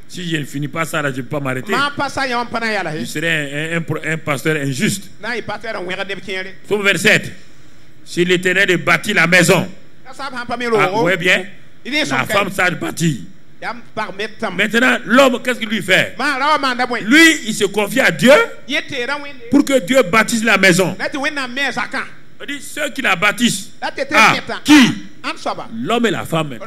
Si je ne finis pas ça, là, je ne peux pas m'arrêter. Je serai un pasteur injuste. Psaume 27. Si l'Éternel bâtit la maison, vous voyez bien, la femme sage bâtit. Maintenant, l'homme, qu'est-ce qu'il lui fait? Lui, il se confie à Dieu pour que Dieu bâtisse la maison. On dit ceux qui la bâtissent. Qui? L'homme et la femme.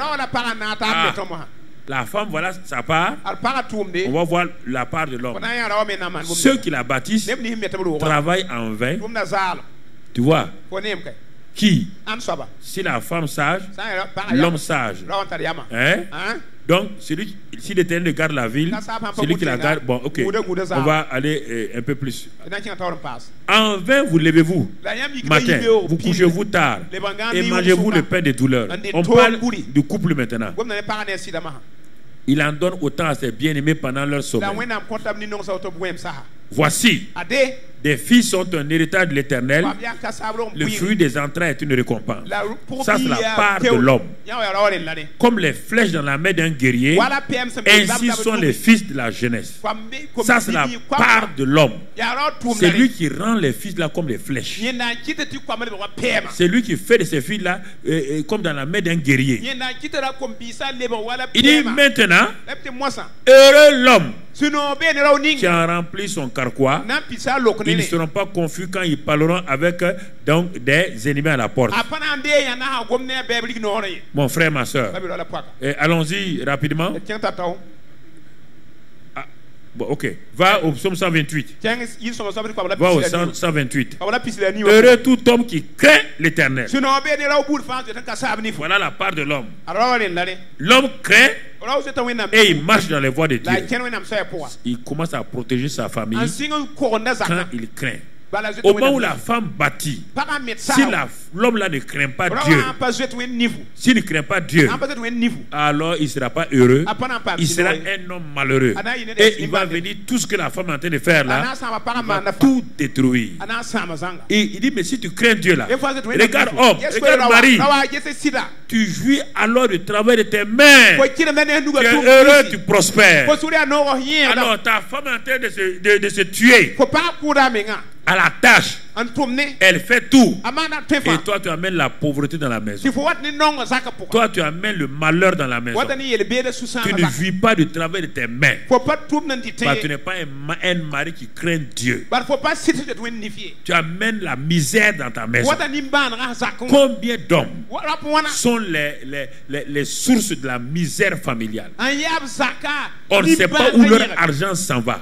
La femme, voilà sa part. On va voir la part de l'homme. Ceux qui la bâtissent travaillent en vain. Tu vois? Qui? Si la femme sage, l'homme sage. Hein? Donc, si l'Éternel garde la ville, celui qui la garde. Bon, ok. On va aller un peu plus. En vain, vous levez-vous matin, vous couchez-vous tard et mangez-vous le pain des douleurs. On parle du couple maintenant. Il en donne autant à ses bien-aimés pendant leur sommeil. Voici, des fils sont un héritage de l'Éternel. Le fruit des entrailles est une récompense. Ça, c'est la part de l'homme. Comme les flèches dans la main d'un guerrier, ainsi sont les fils de la jeunesse. Ça, c'est la part de l'homme. C'est lui qui rend les fils là comme les flèches. C'est lui qui fait de ces fils là comme dans la main d'un guerrier. Il dit maintenant, heureux l'homme qui a rempli son carquois. Ils ne seront pas confus quand ils parleront avec donc, des ennemis à la porte. Mon frère, ma soeur, allons-y rapidement. Bon, ok. Va au psaume 128. Va au 128. Heureux tout homme qui craint l'Éternel. Voilà la part de l'homme. L'homme craint et il marche dans les voies de Dieu. Il commence à protéger sa famille quand il craint. Au moment où la femme bâtit, si l'homme là ne craint pas Dieu, s'il ne craint pas Dieu, alors il ne sera pas heureux, il sera un homme malheureux. Et il va venir, tout ce que la femme est en train de faire là, il va tout détruire. Et il dit, mais si tu crains Dieu là, regarde homme, regarde Marie, tu jouis alors du travail de tes mains, tu es heureux, tu prospères. Alors ta femme est en train de se tuer à la tâche, elle fait tout. Et toi, tu amènes la pauvreté dans la maison. Toi, tu amènes le malheur dans la maison. Tu ne vis pas du travail de tes mains. Tu n'es pas un mari qui craint Dieu. Tu amènes la misère dans ta maison. Combien d'hommes sont les sources de la misère familiale? On ne sait pas où leur argent s'en va.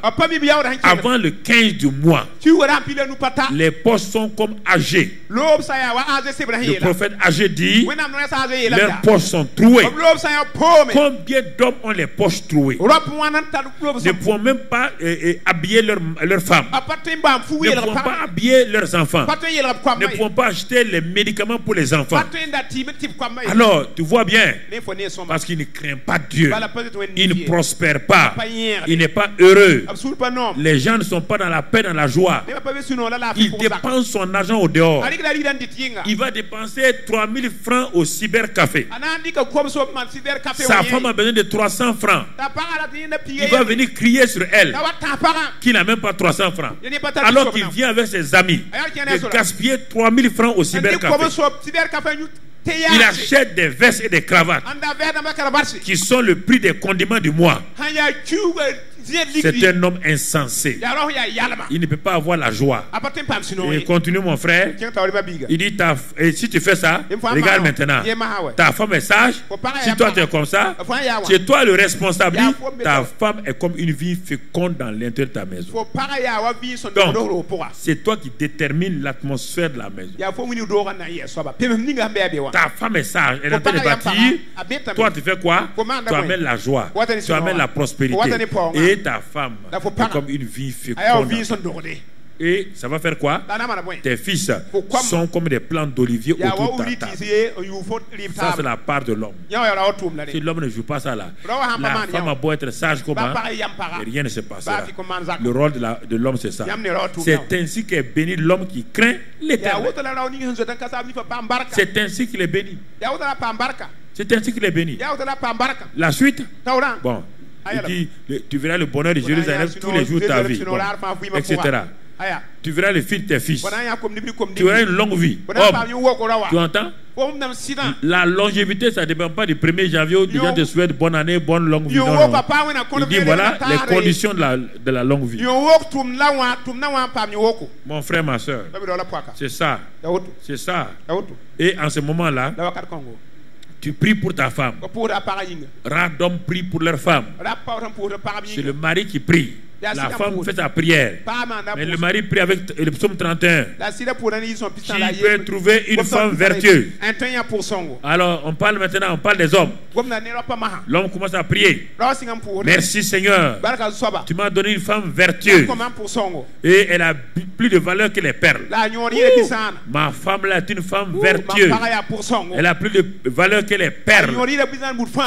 Avant le 15 du mois, les poches sont comme âgées. Le prophète âgé dit, leurs poches sont trouées. Combien d'hommes ont les poches trouées? Ne pouvons même pas habiller leurs femmes. Ne pouvons pas habiller leurs enfants. Ne pouvons pas acheter les médicaments pour les enfants. Alors, tu vois bien, parce qu'il ne craint pas Dieu, il ne prospère pas, il n'est pas heureux. Les gens ne sont pas dans la paix, dans la joie. Il dépense son argent au dehors. Il va dépenser 3000 francs au cybercafé. Sa femme a besoin de 300 francs. Il va venir crier sur elle qu'il n'a même pas 300 francs. Alors qu'il vient avec ses amis de gaspiller 3000 francs au cybercafé. Il achète des vestes et des cravates qui sont le prix des condiments du mois. C'est un homme insensé. Il ne peut pas avoir la joie. Et continue mon frère. Il dit, si tu fais ça, regarde maintenant. Ta femme est sage. Si toi tu es comme ça, c'est toi le responsable. Ta femme est comme une vie féconde dans l'intérieur de ta maison. Donc, c'est toi qui détermine l'atmosphère de la maison. Ta femme est sage. Elle est en train de bâtir. Toi tu fais quoi? Tu amènes la joie. Tu amènes la prospérité. Et ta femme est comme une vie féconde. Et ça va faire quoi? Tes fils sont comme des plantes d'olivier autour de ta table. Ça, c'est la part de l'homme. Si l'homme ne joue pas ça là, la femme a beau être sage comment, rien ne se passera. Le rôle de l'homme, c'est ça. C'est ainsi qu'est béni l'homme qui craint l'Éternel. C'est ainsi qu'il est béni. C'est ainsi qu'il est béni. La suite? Bon. Il dit, tu verras le bonheur de Jérusalem tous les jours de ta vie, bon, etc. tu verras les filles de tes fils. Tu auras une longue vie. Tu entends? La longévité, ça ne dépend pas du 1er janvier où les gens te souhaitent bonne année, bonne longue vie. Non, non. Il dit voilà les conditions de la longue vie. Mon frère, ma soeur, c'est ça. C'est ça. Et en ce moment-là, tu pries pour ta femme. Rare d'hommes prient pour leur femme. C'est le mari qui prie. La femme fait sa prière. Mais le mari prie avec le psaume 31. Tu peux trouver une femme vertueuse. Alors on parle maintenant, on parle des hommes. L'homme commence à prier. Merci Seigneur. Tu m'as donné une femme vertueuse. Et elle a plus de valeur que les perles. Ma femme là est une femme vertueuse. Elle a plus de valeur que les perles.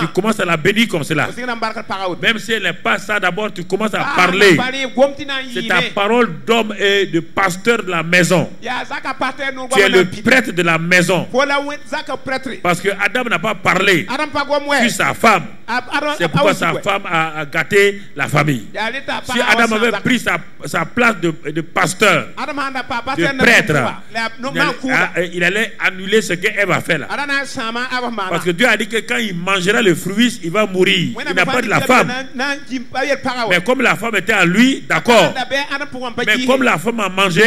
Tu commences à la bénir comme cela. Même si elle n'est pas ça, d'abord tu commences à parler. C'est ta parole d'homme et de pasteur de la maison. Tu es le prêtre de la maison. Parce que Adam n'a pas parlé sur sa femme. C'est pourquoi sa femme a gâté la famille. Si Adam avait pris sa place de pasteur, de prêtre, il allait annuler ce qu'Ève a fait là. Parce que Dieu a dit que quand il mangera le fruit, il va mourir. Il n'a pas de la femme. Mais comme la femme était à lui, d'accord. Mais comme la femme a mangé,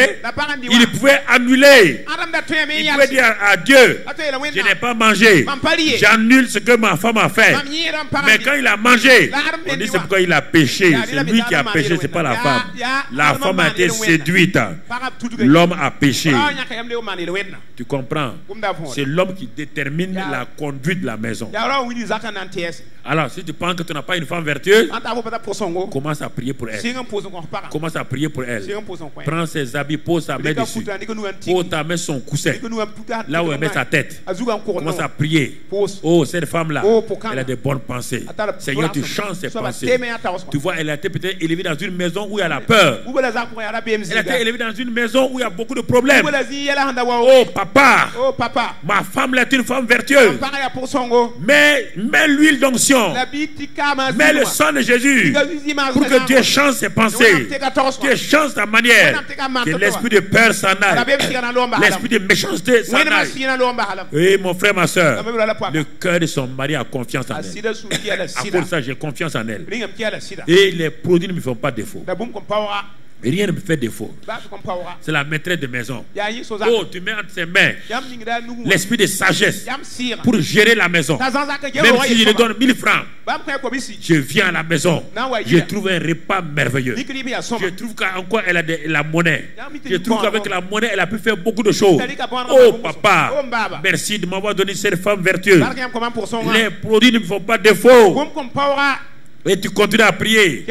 il pouvait annuler. Il pouvait dire à Dieu, je n'ai pas mangé. J'annule ce que ma femme a fait. Mais quand il a mangé, on dit c'est pourquoi il a péché. C'est lui qui a péché, c'est pas la femme. La femme a été séduite. L'homme a péché. Tu comprends? C'est l'homme qui détermine la conduite de la maison. Alors si tu penses que tu n'as pas une femme vertueuse, commence à prier pour elle. Commence à prier pour elle. Prends ses habits, pose sa main dessus. Pose ta main sur son coussin. Là où elle met sa tête. Commence à prier. Oh, cette femme-là, elle a de bonnes pensées. Seigneur, tu changes ses pensées. Tu vois, elle a été peut-être élevée dans une maison où il y a la peur. Elle a été élevée dans une maison où il y a beaucoup de problèmes. Oh, papa, ma femme là est une femme vertueuse. Mais mets l'huile d'onction. Mets le sang de Jésus pour que Dieu change ses pensées. Dieu change ta manière. Que l'esprit de peur s'en aille. L'esprit de méchanceté s'en aille. Oui, mon frère, ma soeur, le cœur de son mari a confiance en elle. À cause de ça, j'ai confiance en elle. Et les produits ne me font pas défaut. Rien ne me fait défaut. C'est la maîtresse de maison. Oh, tu mets entre ses mains l'esprit de sagesse pour gérer la maison. Même si je lui donne 1000 francs, je viens à la maison, je trouve un repas merveilleux. Je trouve qu'encore elle a de la monnaie. Je trouve qu'avec la monnaie, elle a pu faire beaucoup de choses. Oh papa, merci de m'avoir donné cette femme vertueuse. Les produits ne me font pas défaut. Et tu continues à prier.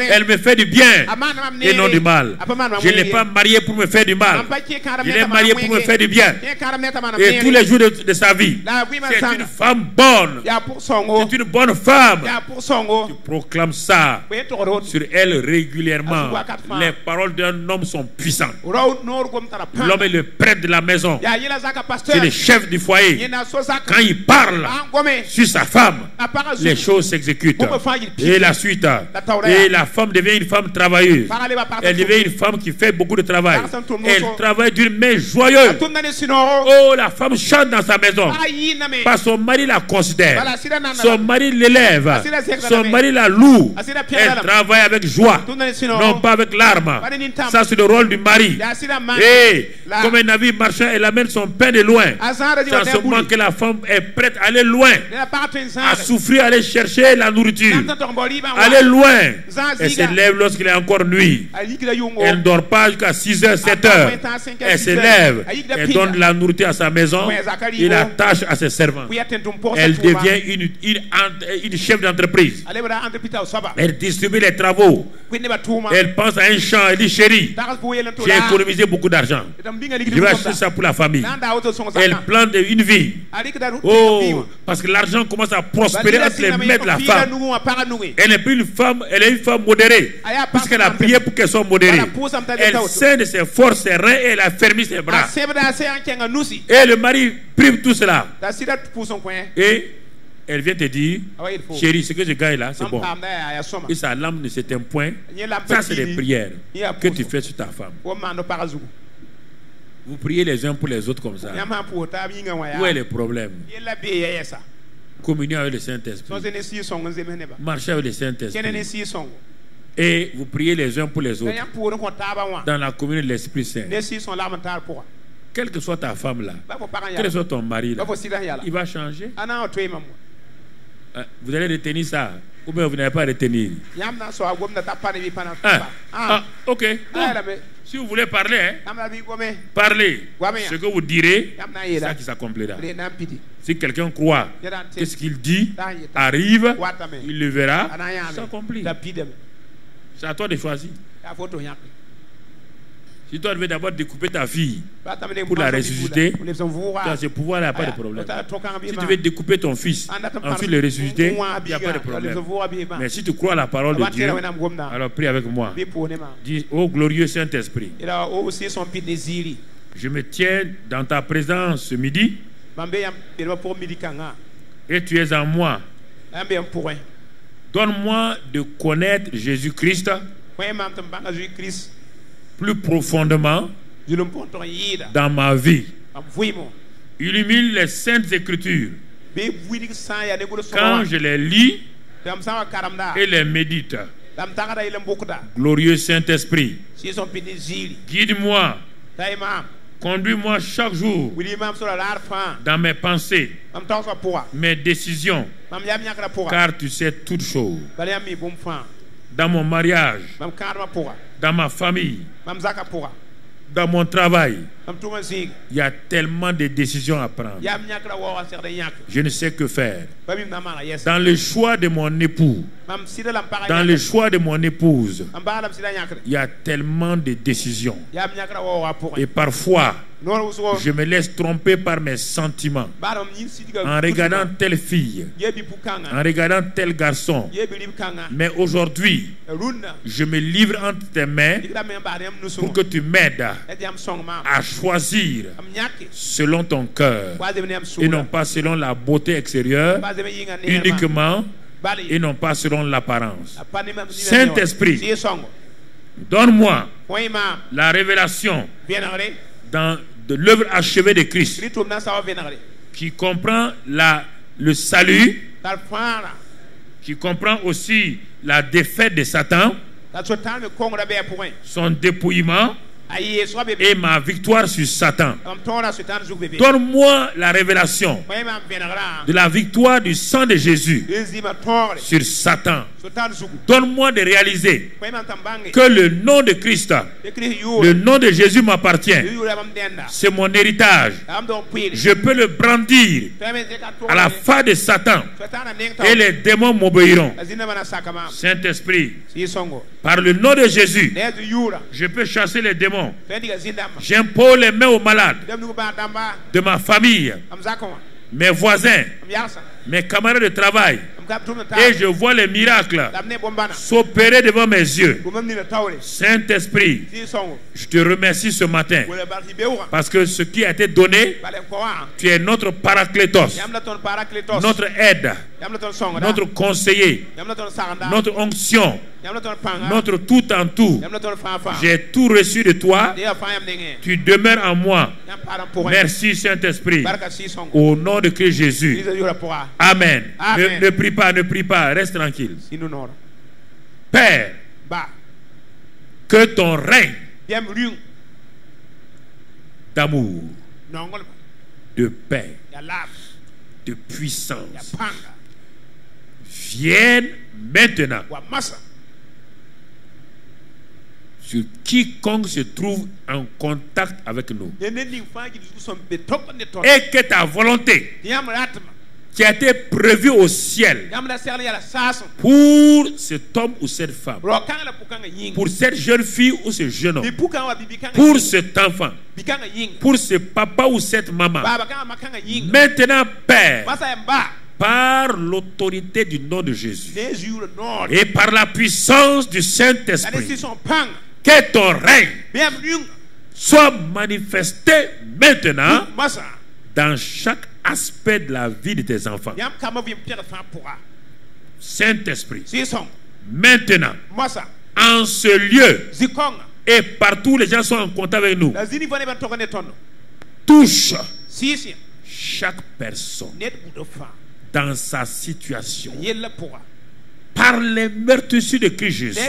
Elle me fait du bien et non du mal. Je ne l'ai pas mariée pour me faire du mal. Je l'ai mariée pour me faire du bien. Et tous les jours de sa vie, c'est une femme bonne. C'est une bonne femme. Tu proclames ça sur elle régulièrement. Les paroles d'un homme sont puissantes. L'homme est le prêtre de la maison. C'est le chef du foyer. Quand il parle sur sa femme, les choses s'exécutent. Et la suite. Et la femme devient une femme travailleuse. Elle devient une femme qui fait beaucoup de travail. Elle travaille d'une main joyeuse. Oh, la femme chante dans sa maison. Parce que son mari la considère. Son mari l'élève. Son mari la loue. Elle travaille avec joie. Non pas avec larmes. Ça c'est le rôle du mari. Et comme un navire marchand, elle amène son pain de loin. C'est en ce moment que la femme est prête à aller loin. À souffrir, à aller chercher la nourriture. Aller loin. Elle se lève lorsqu'il est encore nuit. Elle ne dort pas jusqu'à 6h, 7h. Elle se lève. Elle donne la nourriture à sa maison et la tâche à ses servants. Elle devient une chef d'entreprise. Elle distribue les travaux. Elle pense à un champ. Elle dit chérie, j'ai économisé beaucoup d'argent. Je vais acheter ça pour la famille. Elle plante une vie. Oh, parce que l'argent commence à prospérer entre les mains de la femme. Elle n'est plus une femme, elle est une femme modérée. Puisqu'elle a prié pour qu'elle soit modérée. Elle sait de ses forces, ses reins et elle a fermé ses bras. Et le mari prime tout cela. Et elle vient te dire, chérie, ce que je gagne là, c'est bon. Et sa lampe de certains points, ça c'est des prières que tu fais sur ta femme. Vous priez les uns pour les autres comme ça. Où est le problème? Communion avec le Saint-Esprit. Marcher avec le Saint-Esprit. Et vous priez les uns pour les autres dans la communion de l'Esprit Saint. Quelle que soit ta femme là, quel que soit ton mari là, il va changer. Vous allez retenir ça ou bien vous n'allez pas retenir? Ok. Bon. Si vous voulez parler, parlez. Ce que vous direz, c'est ça qui s'accomplira. Si quelqu'un croit que ce qu'il dit arrive, il le verra, ça s'accomplit. C'est à toi de choisir. Si toi tu veux d'abord découper ta fille pour la ressusciter, tu as ce pouvoir-là, il n'y a pas de problème. Si tu veux découper ton fils, ensuite le ressusciter, il n'y a pas de problème. Mais si tu crois à la parole de Dieu, alors prie avec moi. Dis, ô glorieux Saint-Esprit, je me tiens dans ta présence ce midi et tu es en moi. Donne-moi de connaître Jésus-Christ plus profondément dans ma vie. Illumine les saintes écritures quand je les lis et les médite. Glorieux Saint-Esprit, guide-moi, conduis-moi chaque jour dans mes pensées, mes décisions, car tu sais toutes choses. Dans mon mariage, dans ma famille, dans mon travail, il y a tellement de décisions à prendre. Je ne sais que faire. Dans le choix de mon époux, dans le choix de mon épouse, il y a tellement de décisions. Et parfois, je me laisse tromper par mes sentiments en regardant telle fille, en regardant tel garçon. Mais aujourd'hui, je me livre entre tes mains pour que tu m'aides à choisir selon ton cœur et non pas selon la beauté extérieure uniquement et non pas selon l'apparence. Saint-Esprit, donne-moi la révélation de l'œuvre achevée de Christ qui comprend le salut, qui comprend aussi la défaite de Satan, son dépouillement et ma victoire sur Satan. Donne-moi la révélation de la victoire du sang de Jésus sur Satan. Donne-moi de réaliser que le nom de Christ, le nom de Jésus m'appartient. C'est mon héritage. Je peux le brandir à la fin de Satan et les démons m'obéiront. Saint-Esprit, par le nom de Jésus, je peux chasser les démons. J'impose les mains aux malades de ma famille, mes voisins, mes camarades de travail, et je vois les miracles s'opérer devant mes yeux. Saint-Esprit, je te remercie ce matin parce que ce qui a été donné, tu es notre paraclétos, notre aide, notre conseiller, notre onction, notre tout en tout. J'ai tout reçu de toi. Tu demeures en moi. Merci Saint-Esprit. Au nom de Christ Jésus. Amen. Ne prie pas, reste tranquille. Père, que ton règne d'amour, de paix, de puissance vienne maintenant sur quiconque se trouve en contact avec nous. Et que ta volonté qui a été prévue au ciel pour cet homme ou cette femme, pour cette jeune fille ou ce jeune homme, pour cet enfant, pour ce papa ou cette maman, maintenant, Père, par l'autorité du nom de Jésus et par la puissance du Saint-Esprit, que ton règne soit manifesté maintenant dans chaque aspect de la vie de tes enfants. Saint-Esprit, maintenant, en ce lieu et partout les gens sont en contact avec nous, touche chaque personne dans sa situation. Par les meurtrissures de Christ Jésus,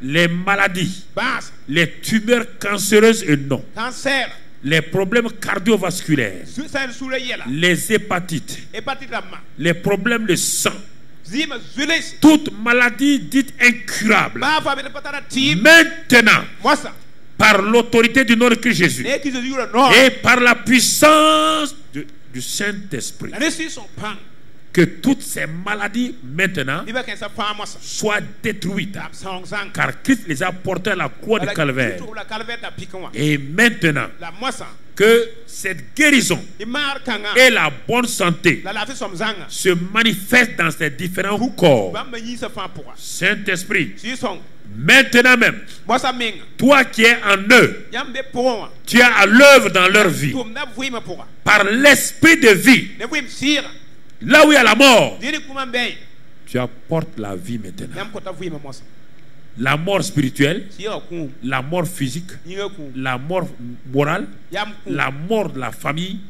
les maladies, les tumeurs cancéreuses et non, les problèmes cardiovasculaires, les hépatites, les problèmes de sang, toute maladie dite incurable, maintenant, par l'autorité du nom de Christ Jésus et par la puissance du Saint-Esprit, que toutes ces maladies maintenant soient détruites, car Christ les a portées à la croix du Calvaire. Et maintenant, que cette guérison et la bonne santé se manifestent dans ces différents corps. Saint-Esprit, maintenant même, toi qui es en eux, tu es à l'œuvre dans leur vie par l'esprit de vie. Là où il y a la mort, tu apportes la vie maintenant. La mort spirituelle, la mort physique, la mort morale, la mort de la famille,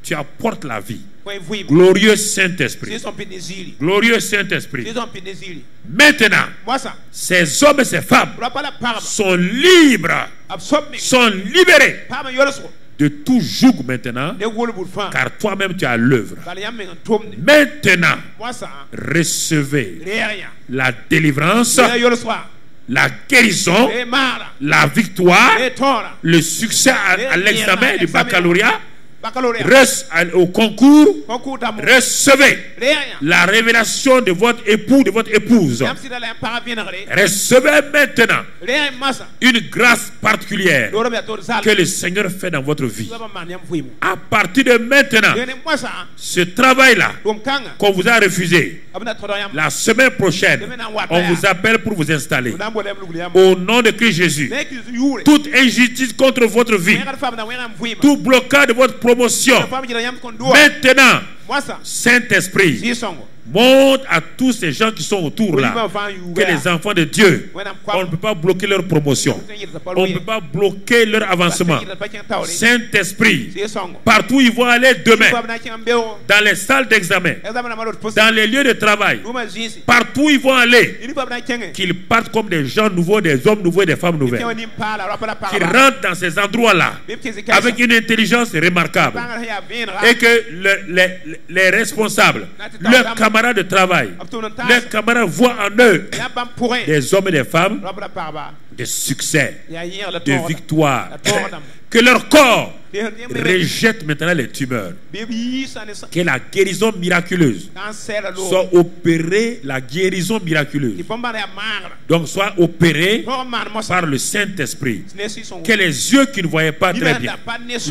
tu apportes la vie. Glorieux Saint-Esprit, glorieux Saint-Esprit. Maintenant, ces hommes et ces femmes sont libres, sont libérés de tout joug maintenant, car toi-même tu as l'œuvre. Maintenant, recevez la délivrance, la guérison, la victoire, le succès à l'examen du baccalauréat, au concours. Recevez la révélation de votre époux, de votre épouse. Recevez maintenant une grâce particulière que le Seigneur fait dans votre vie. À partir de maintenant, ce travail-là qu'on vous a refusé, la semaine prochaine, on vous appelle pour vous installer. Au nom de Christ Jésus, toute injustice contre votre vie, tout blocage de votre promotion, maintenant, Saint-Esprit, montre à tous ces gens qui sont autour là que les enfants de Dieu, on ne peut pas bloquer leur promotion, on ne peut pas bloquer leur avancement. Saint-Esprit, partout où ils vont aller demain, dans les salles d'examen, dans les lieux de travail, partout où ils vont aller, qu'ils partent comme des gens nouveaux, des hommes nouveaux et des femmes nouvelles, qu'ils rentrent dans ces endroits là avec une intelligence remarquable, et que les responsables, leurs camarades de travail, leurs camarades voient en eux des hommes et des femmes de succès, de victoire, que leur corps rejette maintenant les tumeurs, que la guérison miraculeuse soit opérée, la guérison miraculeuse donc soit opérée par le Saint-Esprit, que les yeux qui ne voyaient pas très bien,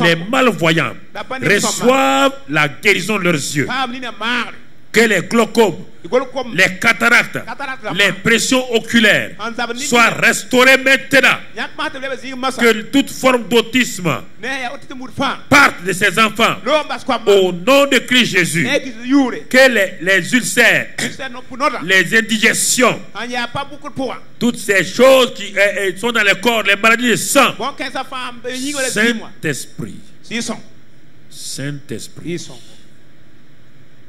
les malvoyants reçoivent la guérison de leurs yeux, que les glaucomes, les cataractes, les pressions oculaires soient restaurées maintenant, que toute forme d'autisme parte de ces enfants au nom de Christ Jésus, que les ulcères, les indigestions, toutes ces choses qui sont dans le corps, les maladies de sang, Saint-Esprit, Saint-Esprit,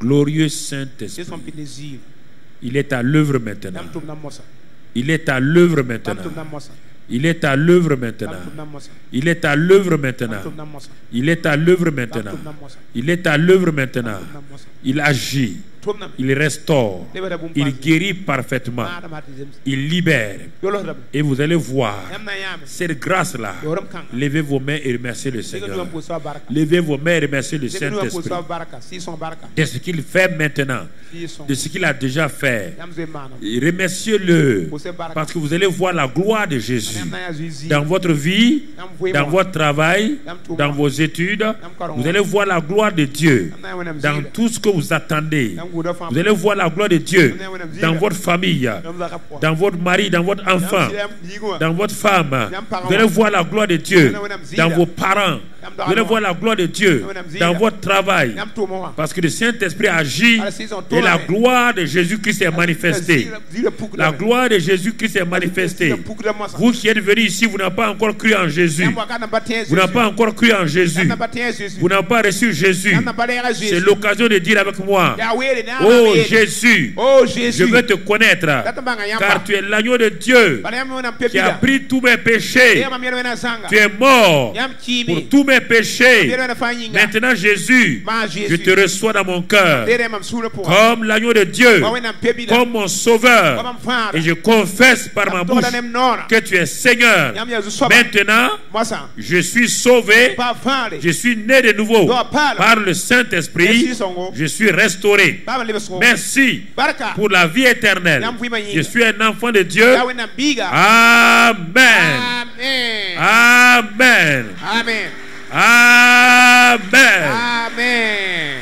glorieux Saint-Esprit, il est à l'œuvre maintenant. Il est à l'œuvre maintenant. Il est à l'œuvre maintenant. Il est à l'œuvre maintenant. Il est à l'œuvre maintenant. Il est à l'œuvre maintenant. Il agit. Il restaure. Il guérit parfaitement. Il libère. Et vous allez voir cette grâce-là. Levez vos mains et remerciez le Seigneur. Levez vos mains et remerciez le Saint-Esprit de ce qu'il fait maintenant, de ce qu'il a déjà fait. Remerciez-le parce que vous allez voir la gloire de Jésus dans votre vie, dans votre travail, dans vos études. Vous allez voir la gloire de Dieu dans tout ce que vous attendez. Vous allez voir la gloire de Dieu dans votre famille, dans votre mari, dans votre enfant, dans votre femme. Vous allez voir la gloire de Dieu dans vos parents. Vous allez voir la gloire de Dieu dans votre travail. Parce que le Saint-Esprit agit et la gloire de Jésus-Christ est manifestée. La gloire de Jésus-Christ est manifestée. Vous qui êtes venus ici, vous n'avez pas encore cru en Jésus. Vous n'avez pas encore cru en Jésus. Vous n'avez pas reçu Jésus. C'est l'occasion de dire avec moi: oh Jésus, je veux te connaître, car tu es l'agneau de Dieu qui a pris tous mes péchés. Tu es mort pour tous mes péchés. Maintenant Jésus, je te reçois dans mon cœur comme l'agneau de Dieu, comme mon sauveur, et je confesse par ma bouche que tu es Seigneur. Maintenant je suis sauvé, je suis né de nouveau par le Saint-Esprit, je suis restauré. Merci pour la vie éternelle. Je suis un enfant de Dieu. Amen. Amen. Amen. Amen. Amen.